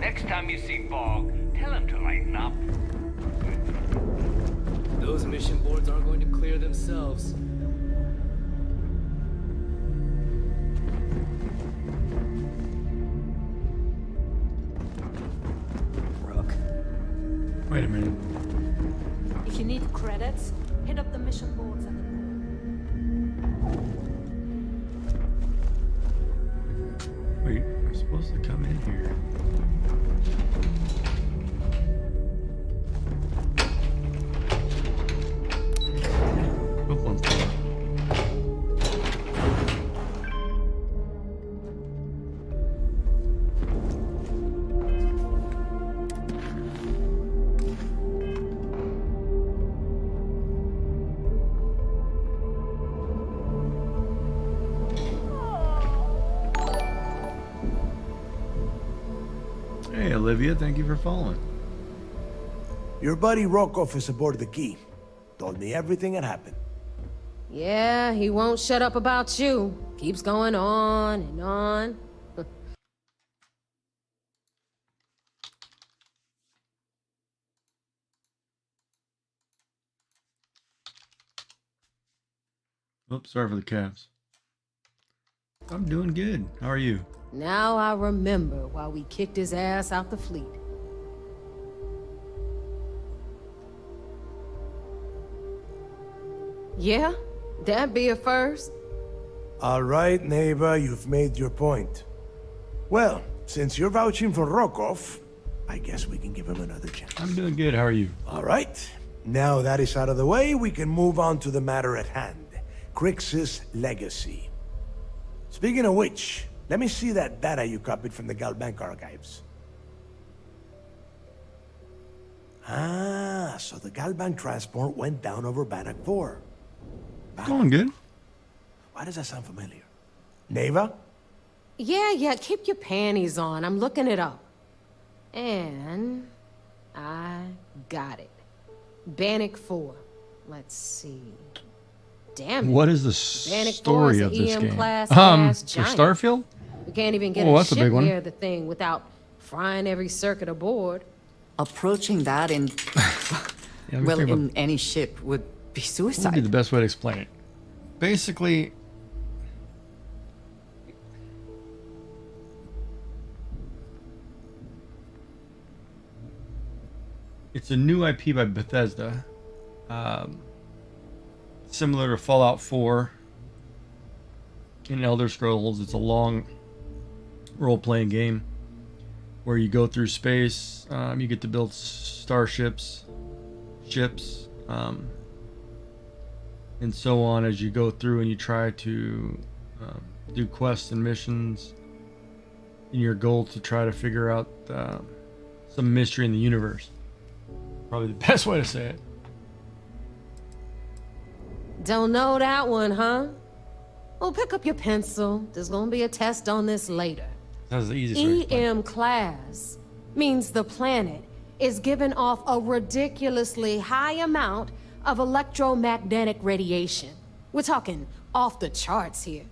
Next time you see Bog, tell him to lighten up. Those mission boards aren't going to clear themselves. Wait a minute. If you need credits, hit up the mission boards at the Wait, I'm supposed to come in here. Go one floor. Hey, Olivia, thank you for following. Your buddy Rokov is aboard the Key. Told me everything that happened. Yeah, he won't shut up about you. Keeps going on and on. Oops, sorry for the calves. I'm doing good. How are you? Now I remember why we kicked his ass out the fleet. Yeah, that'd be a first. All right, Neva, you've made your point. Well, since you're vouching for Rokov, I guess we can give him another chance. I'm doing good. How are you? All right. Now that is out of the way, we can move on to the matter at hand. Crix's legacy. Speaking of which, let me see that data you copied from the Galbank archives. Ah, so the Galbank transport went down over Bannock 4. Going good. Why does that sound familiar? Neva? Yeah, keep your panties on. I'm looking it up. And I got it. Bannock 4. Let's see. Damn it. What is the Bannock story 4 is of an this EM game? class For gas giant. Starfield? We can't even get Oh, a that's a ship big one. near the thing without frying every circuit aboard. Approaching that in, Yeah, let me well, think in about- any ship would be What would suicide. be the best way to explain it? Basically, it's a new IP by Bethesda, similar to Fallout 4 in Elder Scrolls. It's a long role-playing game where you go through space. You get to build starships, ships, and so on as you go through, and you try to do quests and missions in your goal to try to figure out some mystery in the universe. Probably the best way to say it. Don't know that one, huh? Well, pick up your pencil. There's gonna be a test on this later. That's the easiest way to explain it. EM class means the planet is giving off a ridiculously high amount of electromagnetic radiation. We're talking off the charts here.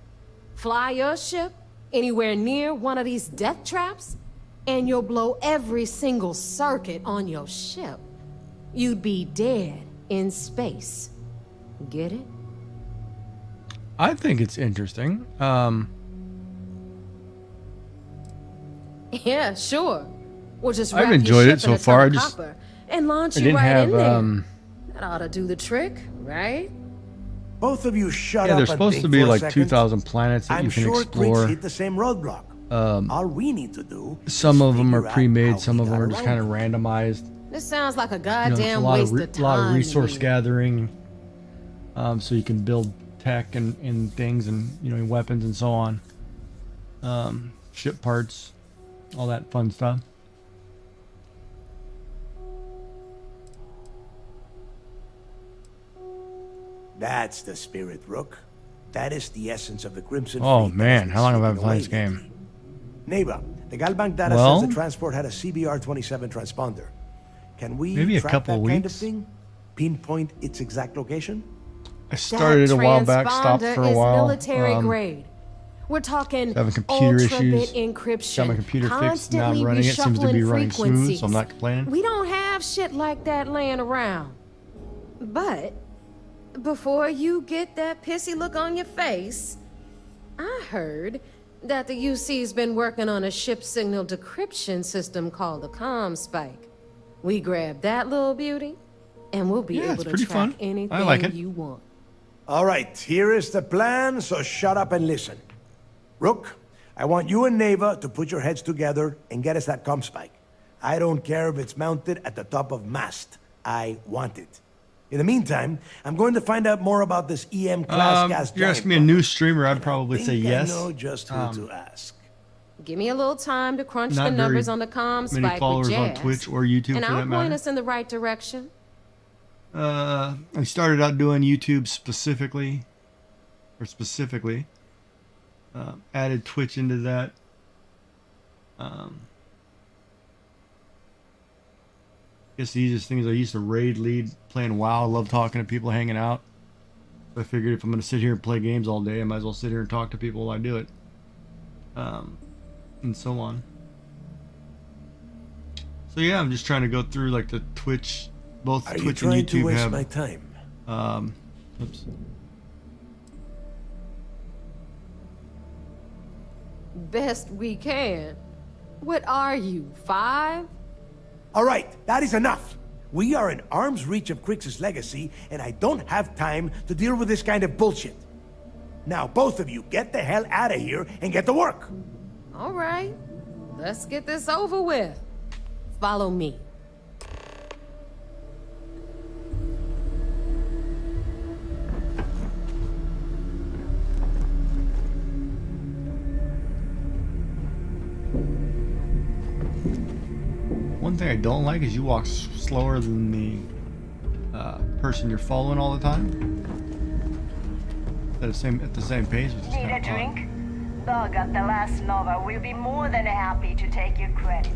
Fly your ship anywhere near one of these death traps, and you'll blow every single circuit on your ship. You'd be dead in space. Get it? I think it's interesting. Yeah, sure. We'll just I've wrap your enjoyed ship it so in a far. ton I of just- copper and launch I you didn't right have, in there. That ought to do the trick, right? Both of you shut Yeah, up there's and supposed think to be for a like second. 2,000 planets that I'm you can sure explore. Griggs hit the same roadblock. All we need to do Some of them are figure out pre-made, how some we of them got are just kind of randomized. This sounds like a You know, it's goddamn a lot waste of, of time. lot of to resource me. gathering, so you can build tech and things and weapons and so on. Ship parts, all that fun stuff. That's the spirit, Rook. That is the essence of the Crimson Oh Fleet. man, how long have I been Slipping playing away this game? lately. Neighbor, the Galbank data Well, says the transport had a CBR-27 transponder. Can we maybe a track couple that kind of weeks. thing? Pinpoint its exact location? I started a while back, stopped Transponder for a is while. military grade. We're talking having computer ultra-bit issues. encryption. Got my computer fixed, now I'm constantly running it. Seems to be reshuffling running smooth, so frequencies. I'm not complaining. We don't have shit like that laying around. But before you get that pissy look on your face, I heard that the UC's been working on a ship signal decryption system called the ComSpike. We grab that little beauty, and we'll be Yeah, able it's to pretty track fun. anything I like it. you want. All right, here is the plan, so shut up and listen. Rook, I want you and Neva to put your heads together and get us that ComSpike. I don't care if it's mounted at the top of mast. I want it. In the meantime, I'm going to find out more about this EM class gas If you're giant. asking me a new streamer, I'd probably say think yes. I know just who to ask. Give me a little time to crunch Not the numbers very on the ComSpike many followers with on Jazz, Twitch or YouTube and for I'll that point matter. us in the right direction. I started out doing YouTube specifically. Added Twitch into that. I guess the easiest thing is I used to raid lead playing WoW. I love talking to people, hanging out. So I figured if I'm going to sit here and play games all day, I might as well sit here and talk to people while I do it. And so on. So yeah, I'm just trying to go through like the Twitch, both Are you Twitch and trying YouTube to waste have. my time? Oops. Best we can. What are you, 5? All right, that is enough. We are in arm's reach of Crix's legacy, and I don't have time to deal with this kind of bullshit. Now, both of you, get the hell out of here and get to work. All right, let's get this over with. Follow me. One thing I don't like is you walk slower than the person you're following all the time. At the same pace, which is Need a kind of drink? Bug at the last Nova will be more than happy to take your credit.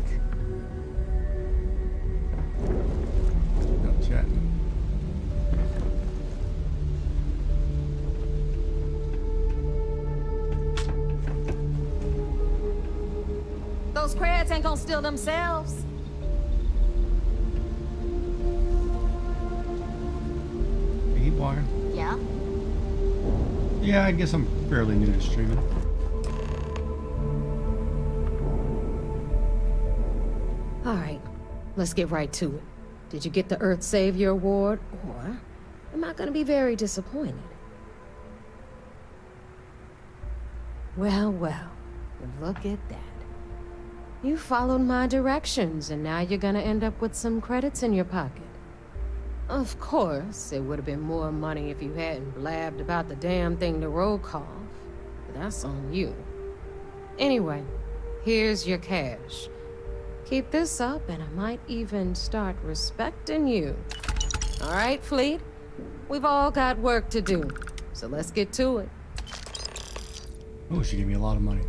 No chat. those crabs ain't gonna steal themselves. Keep walking. Yeah? Yeah, I guess I'm fairly new to streaming. Alright, let's get right to it. Did you get the Earth Savior Award, or am I gonna be very disappointed? Well, well, look at that. You followed my directions, and now you're gonna end up with some credits in your pocket. Of course, it would have been more money if you hadn't blabbed about the damn thing to roll call, but that's on you. Anyway, here's your cash. Keep this up, and I might even start respecting you. All right, Fleet? We've all got work to do, so let's get to it. Oh, she gave me a lot of money.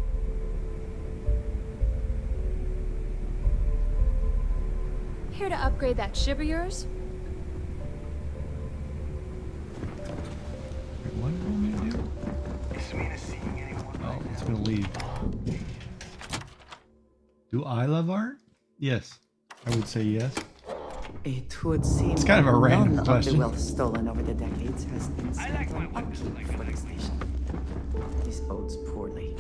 Here to upgrade that ship of yours? What do you want me to do? Oh, it's gonna leave. Do I love art? Yes. I would say yes. It would seem It's kind of a random none question. of the wealth stolen over the decades has been spent on upkeep for the station. This bodes poorly.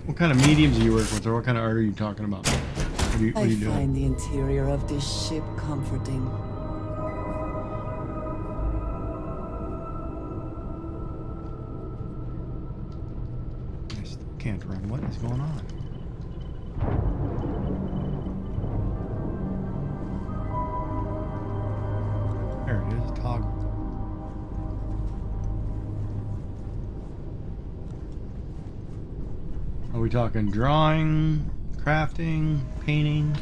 What kind of mediums do you work with, or what kind of art are you talking about? What are you I doing? find the interior of this ship comforting. I still can't run. What is going on? There it is, toggle. Are we talking drawing, crafting, painting?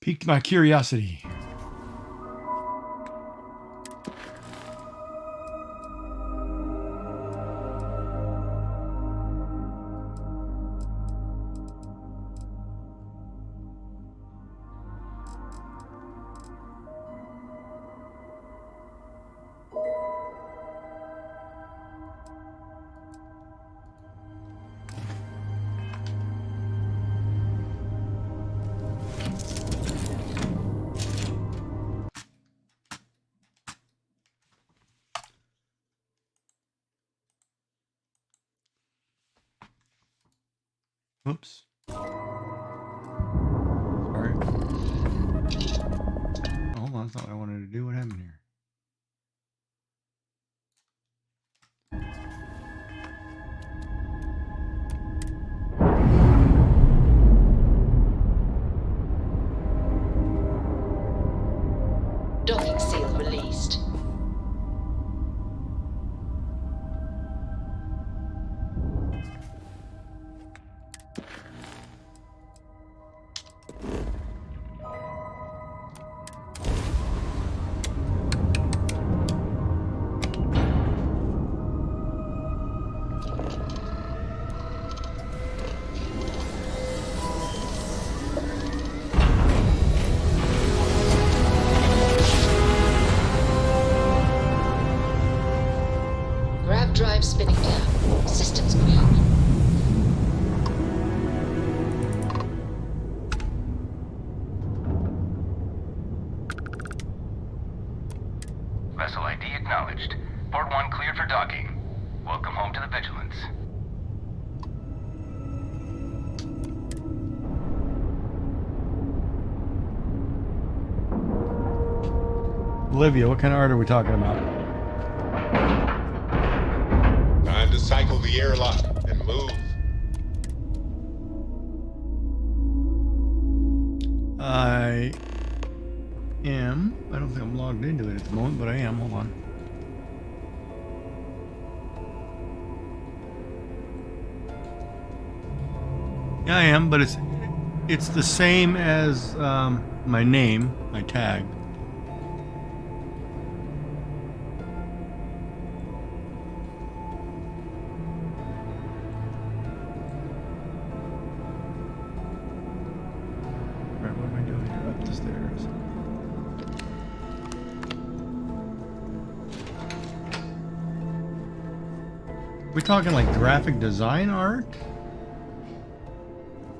Piqued my curiosity. Oops. Sorry. Hold on, that's not what I wanted to do. What happened here? Docking seal released. Drive spinning down. Systems green. Vessel ID acknowledged. Port 1 cleared for docking. Welcome home to the Vigilance. Olivia, what kind of art are we talking about? to cycle the airlock and move. I don't think I'm logged into it at the moment, but I am. Hold on. Yeah, I am, but it's the same as my name, my tag. Right, what am I doing here? Up the stairs. We talking like graphic design art?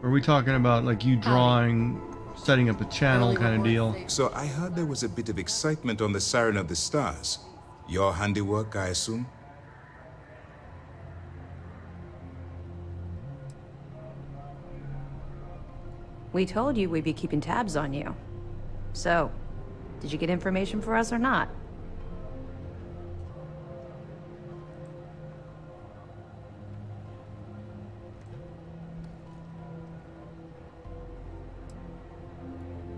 Or are we talking about like you drawing, setting up a channel kind of deal? So I heard there was a bit of excitement on the Siren of the Stars. Your handiwork, I assume? We told you we'd be keeping tabs on you. So, did you get information for us or not?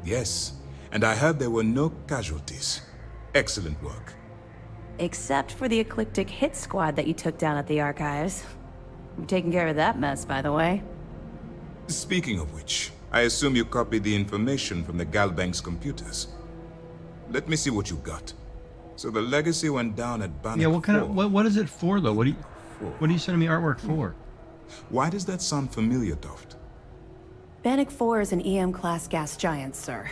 Yes, and I heard there were no casualties. Excellent work. Except for the eclectic hit squad that you took down at the archives. I'm taking care of that mess, by the way. Speaking of which, I assume you copied the information from the Galbank's computers. Let me see what you got. So the legacy went down at Bannock. Yeah, what kind of what is it for though? What are you sending me artwork for? Why does that sound familiar, Toft? Bannock 4 is an EM-class gas giant, sir.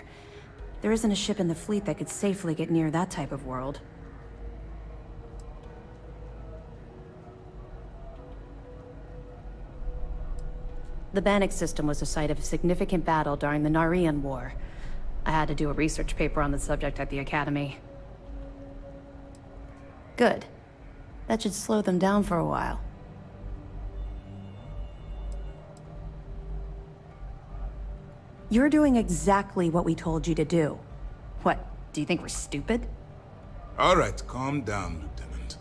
There isn't a ship in the fleet that could safely get near that type of world. The Bannock system was the site of a significant battle during the Narian War. I had to do a research paper on the subject at the Academy. Good. That should slow them down for a while. You're doing exactly what we told you to do. What, do you think we're stupid? All right, calm down, Lieutenant.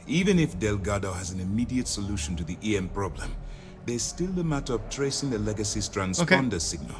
Even if Delgado has an immediate solution to the EM problem, there's still the matter of tracing the Legacy's transponder signal.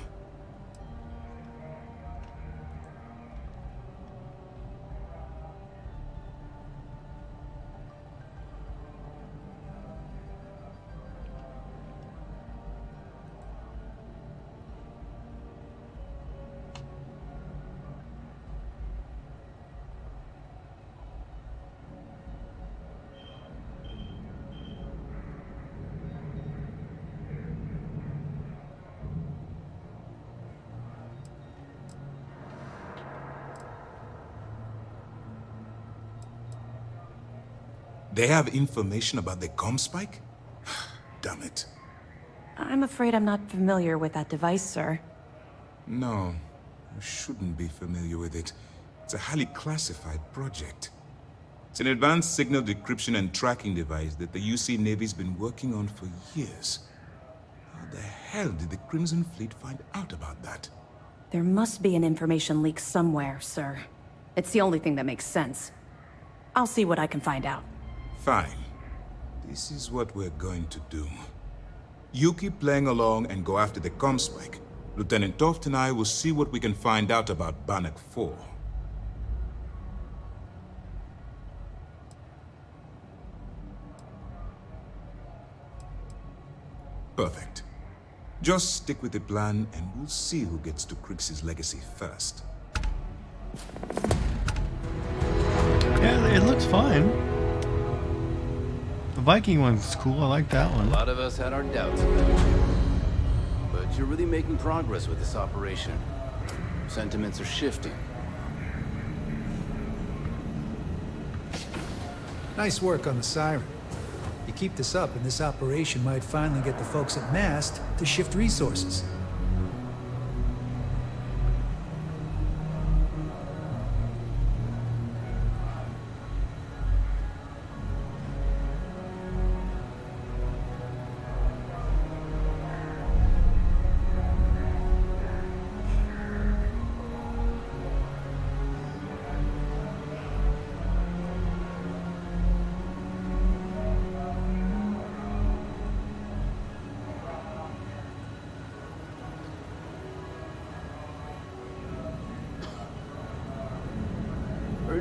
They have information about the comm spike? Damn it. I'm afraid I'm not familiar with that device, sir. No, you shouldn't be familiar with it. It's a highly classified project. It's an advanced signal decryption and tracking device that the UC Navy's been working on for years. How the hell did the Crimson Fleet find out about that? There must be an information leak somewhere, sir. It's the only thing that makes sense. I'll see what I can find out. Fine. This is what we're going to do. You keep playing along and go after the comm spike. Lieutenant Toft and I will see what we can find out about Bannock 4. Perfect. Just stick with the plan and we'll see who gets to Crix's legacy first. Yeah, it looks fine. The Viking one's cool. I like that one. A lot of us had our doubts about it. But you're really making progress with this operation. Sentiments are shifting. Nice work on the Siren. You keep this up and this operation might finally get the folks at MAST to shift resources.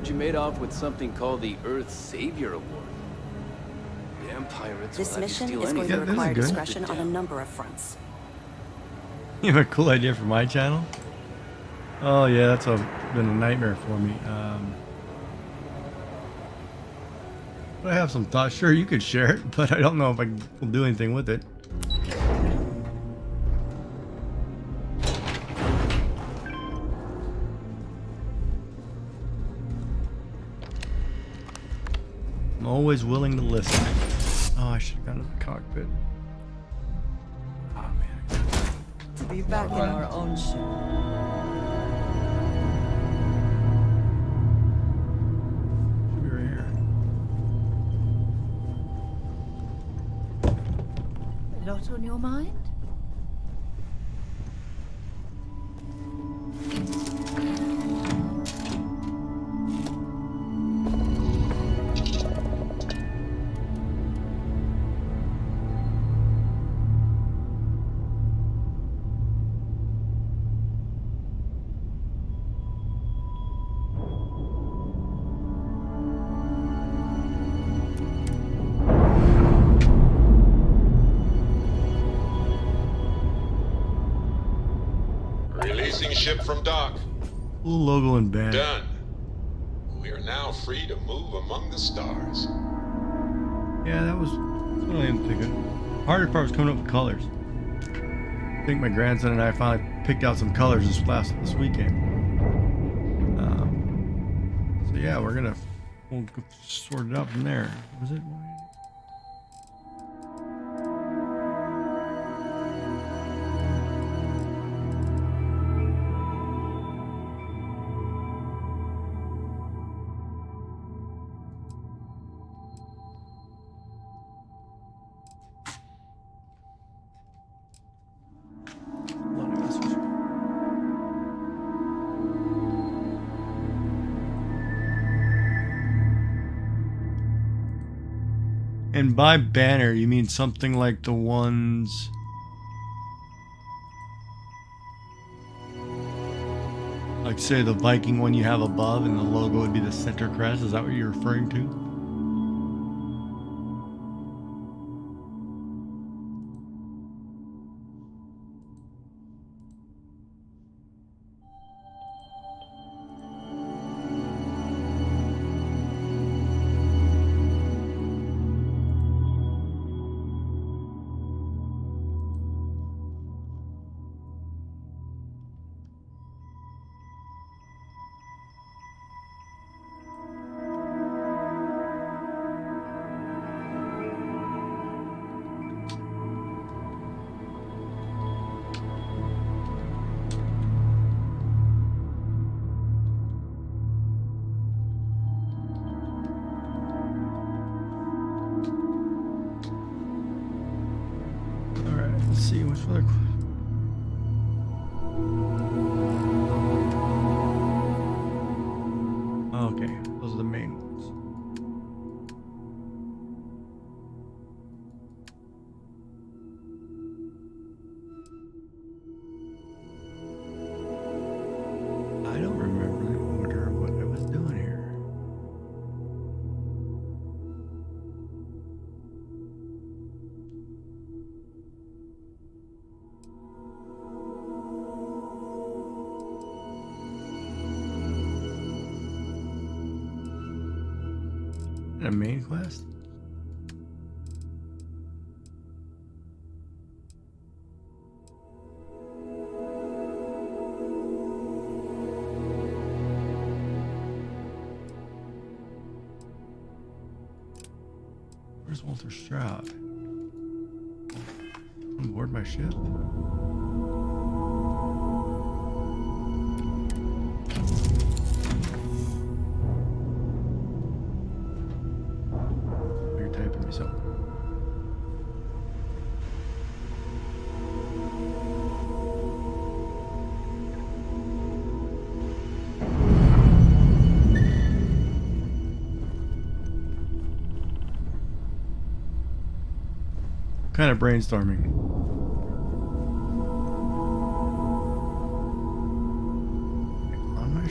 Heard you made off with something called the Earth Savior Award. Damn pirates. This will have you mission steal is going to anything. require discretion on a number of fronts. You have a cool idea for my channel? Oh yeah, that's been a nightmare for me. But I have some thoughts. Sure, you could share it, but I don't know if I will do anything with it. I'm always willing to listen. Oh, I should have gone to the cockpit. Oh man. To be back in our own ship. Should be right here. A lot on your mind? Releasing ship from dock. Little logo and band. Done. We are now free to move among the stars. Yeah, that's what I am thinking. Harder part was coming up with colors. I think my grandson and I finally picked out some colors this weekend. So yeah, we'll sort it out from there. Was it? And by banner, you mean something like the ones... Like, say, the Viking one you have above, and the logo would be the center crest? Is that what you're referring to? Let's see, what's for the... Okay, those are the main ones. I don't remember what I was doing here. A main quest? Where's Walter Stroud? On board my ship? So kind of brainstorming. On my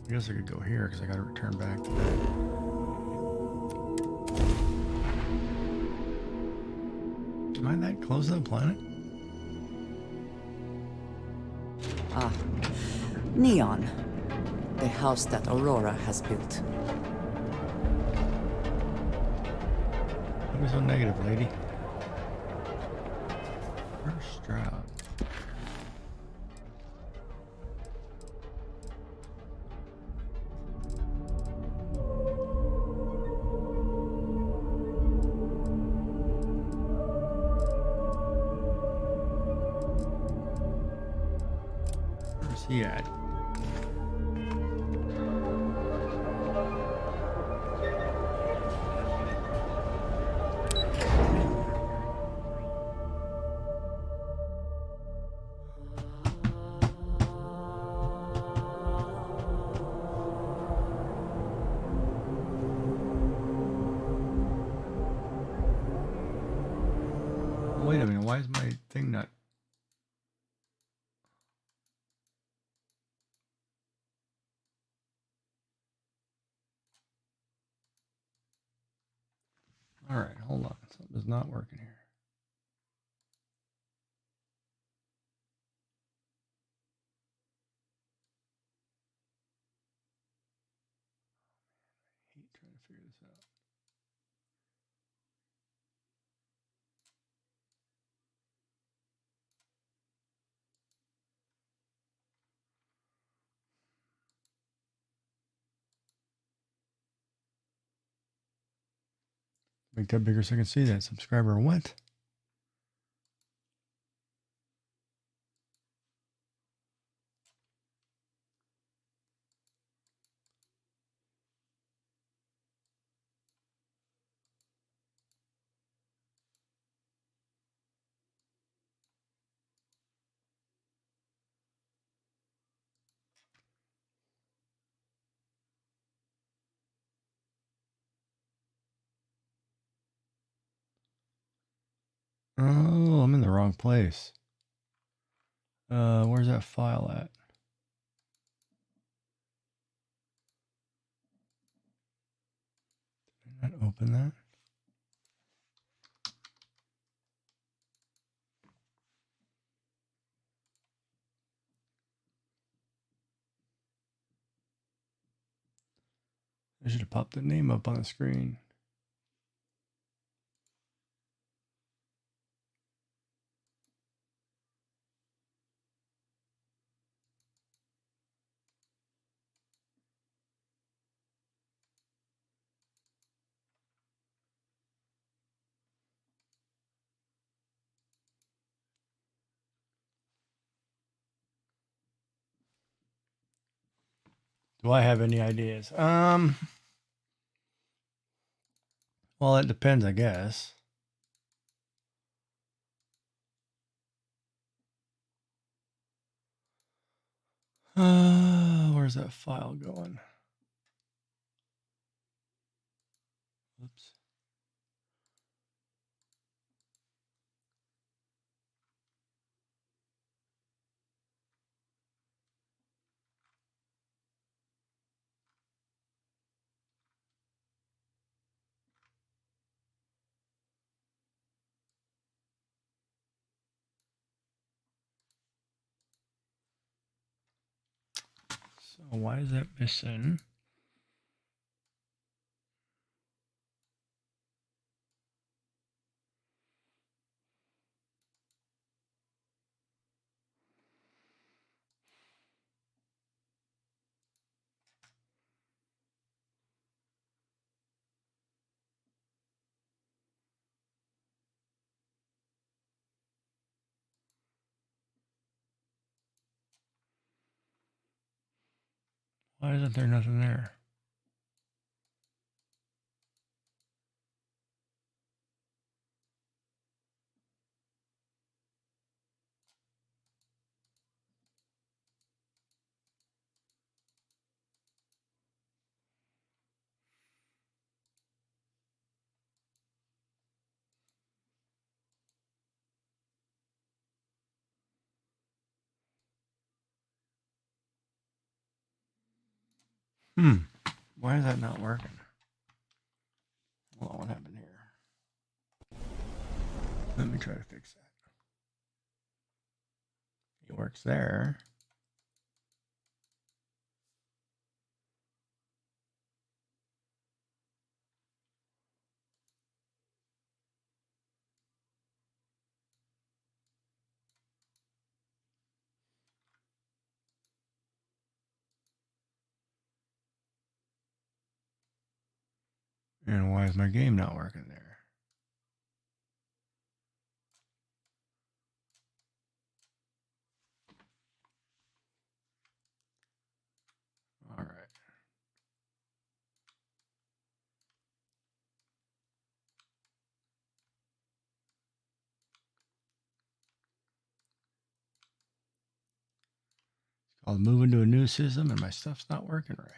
I guess I could go here because I got to return back to that. Am I that close to the planet? Ah, Neon. The house that Aurora has built. Don't be so negative, lady. First job. Where's he at? Wait a minute, why is my thing not... Alright, hold on. Something's not working here. I hate trying to figure this out. Make that bigger so I can see that. Subscriber what? Oh, I'm in the wrong place. Where's that file at? Did I not open that? I should have popped the name up on the screen. Do I have any ideas? Well, it depends, I guess. Where's that file going? Oops. So why is that missing? Why isn't there nothing there? Why is that not working? Hold on, what happened here? Let me try to fix that. It works there. And why is my game not working there? All right. It's called moving to a new system and my stuff's not working right.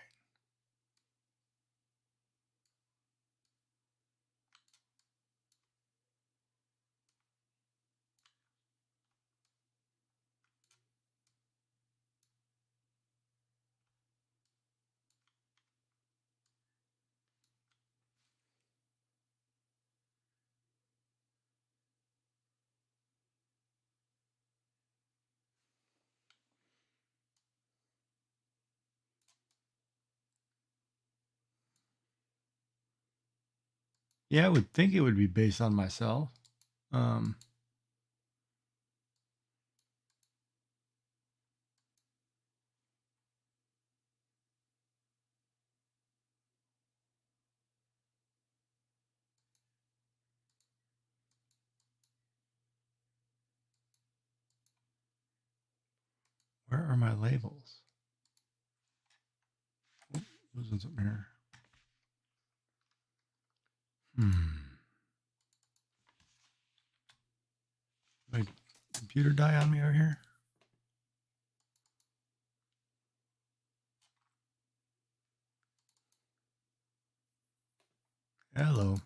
Yeah, I would think it would be based on myself. Where are my labels? Oh, losing something here. My computer die on me over here? Hello.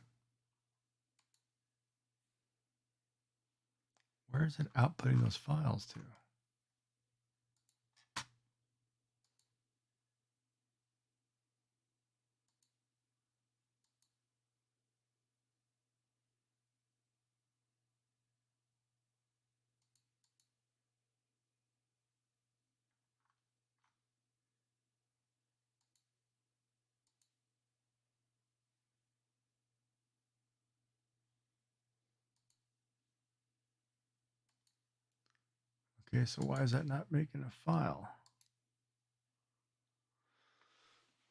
Where is it outputting those files to? Okay, so why is that not making a file?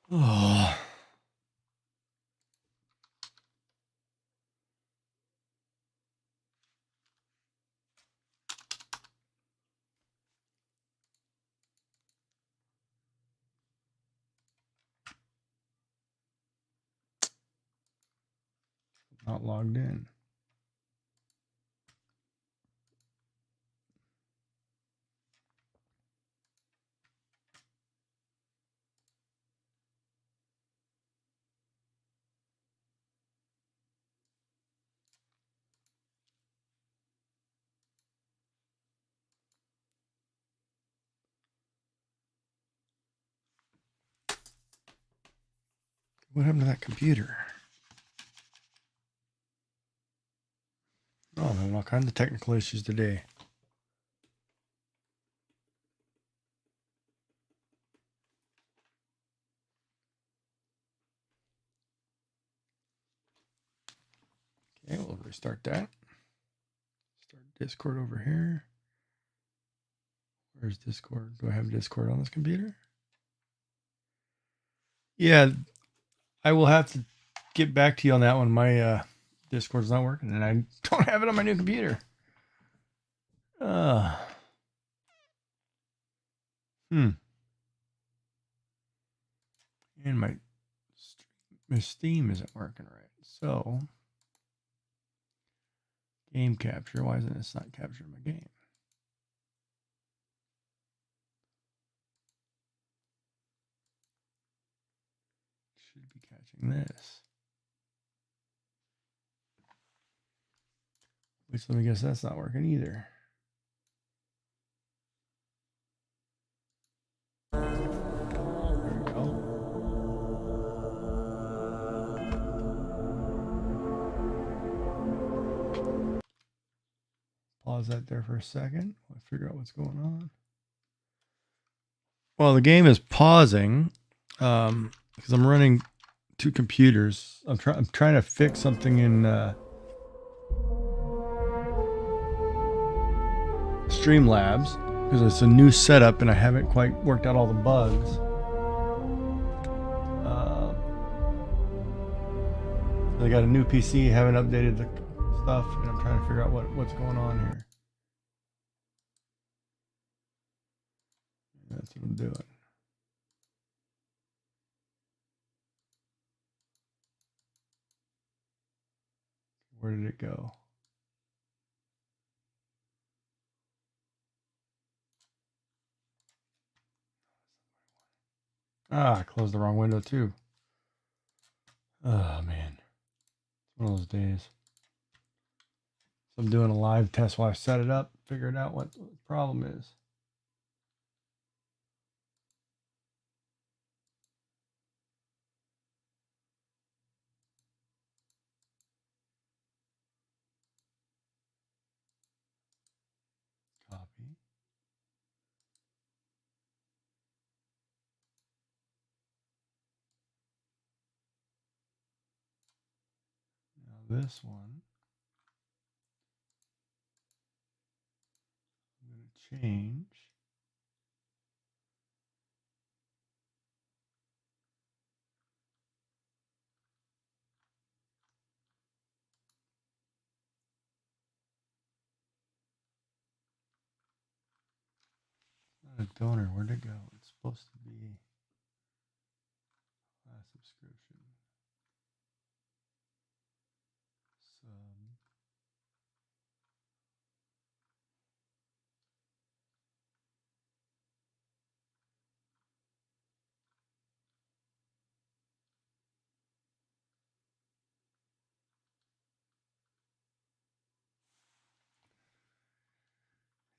Oh. Not logged in. What happened to that computer? Oh, I'm having all kinds of technical issues today. Okay, we'll restart that. Start Discord over here. Where's Discord? Do I have Discord on this computer? Yeah, I will have to get back to you on that one. My Discord's not working, and I don't have it on my new computer. And my Steam isn't working right. So, game capture. Why isn't this not capturing my game? Should be catching this. Which, let me guess, that's not working either. There we go. pause that there for a second. I'll figure out what's going on. Well, the game is pausing because I'm running two computers. I'm trying to fix something in Streamlabs because it's a new setup and I haven't quite worked out all the bugs. I got a new PC, haven't updated the stuff, and I'm trying to figure out what's going on here. That's what I'm doing. Where did it go? Ah, I closed the wrong window too. Oh man. It's one of those days. So I'm doing a live test while I set it up, figuring out what the problem is. Copy. Now this one, I'm going to change. Not a donor, where'd it go? It's supposed to be a subscription.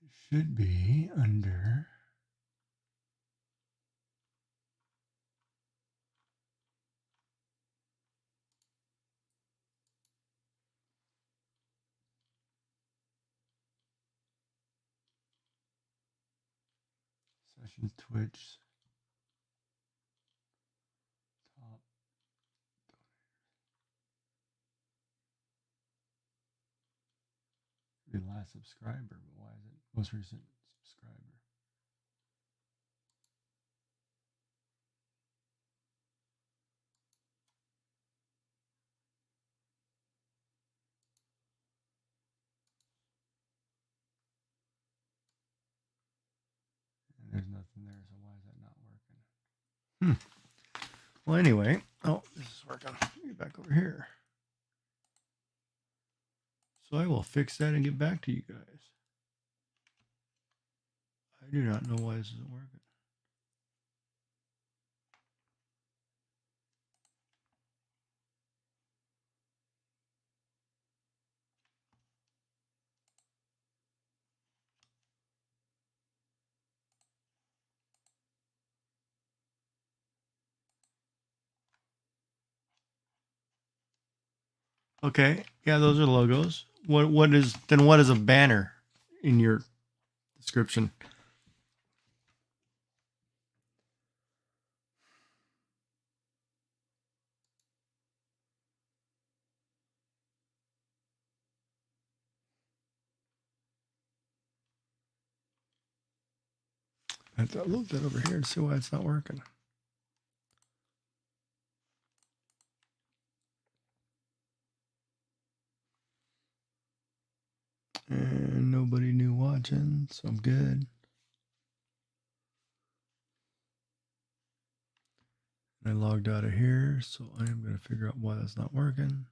It should be under Sessions Twitch. Top. The last subscriber, but why is it most recent subscriber? And there's nothing there, so why is that not working? Well, anyway, oh, this is working. Get back over here. So I will fix that and get back to you guys. I do not know why this isn't working. Okay, yeah, those are logos. What is a banner in your description? I have to look that over here and see why it's not working. And nobody new watching, so I'm good. I logged out of here, so I am going to figure out why that's not working.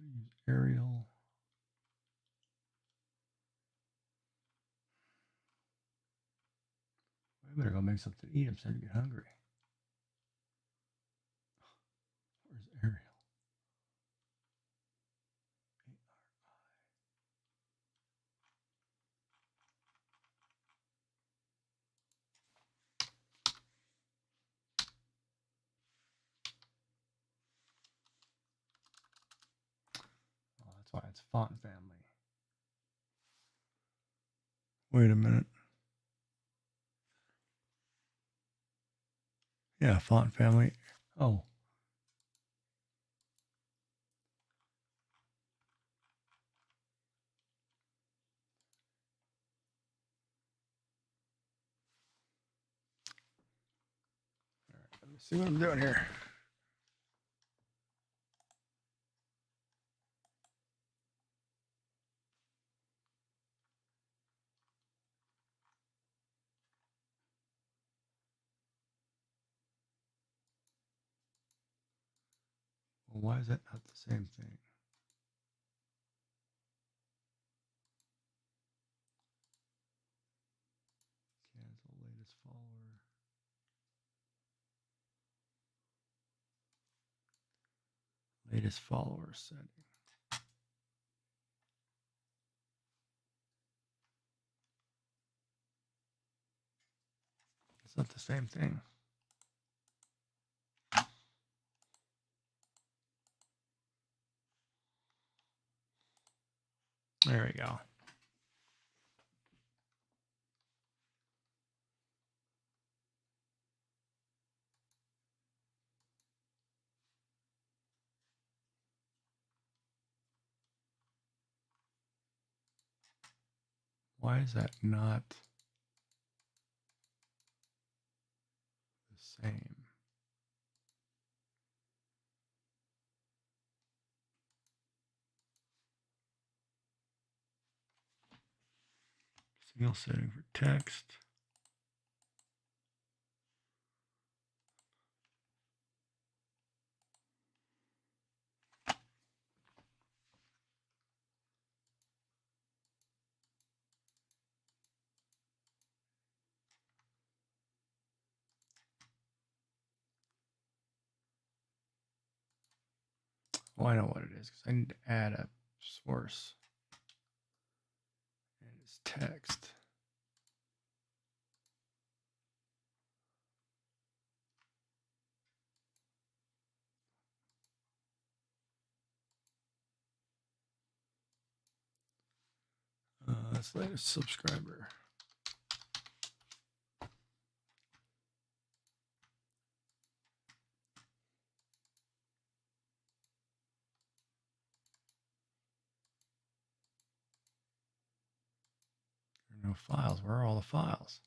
Use Arial. I better go make something to eat. I'm starting to get hungry. why it's font family. Wait a minute. Yeah, font family. Oh. All right, let me see what I'm doing here. Well, why is that not the same thing? Cancel latest follower. Latest follower setting. It's not the same thing. There we go. Why is that not the same? Signal setting for text. Oh, I know what it is because I need to add a source. And it's text. That's latest subscriber. There are no files. Where are all the files?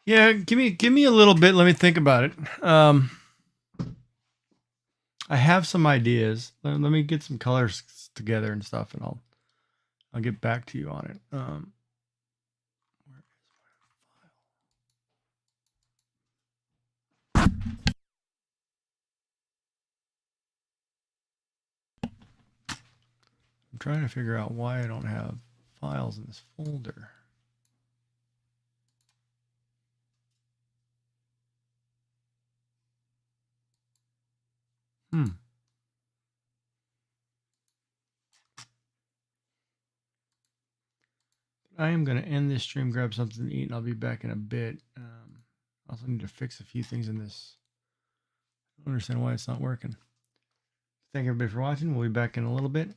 Yeah, give me a little bit. Let me think about it. I have some ideas. Let me get some colors together and stuff, and I'll get back to you on it. Where is my file? I'm trying to figure out why I don't have files in this folder. I am going to end this stream, grab something to eat, and I'll be back in a bit. I also need to fix a few things in this. I don't understand why it's not working. Thank everybody for watching. We'll be back in a little bit.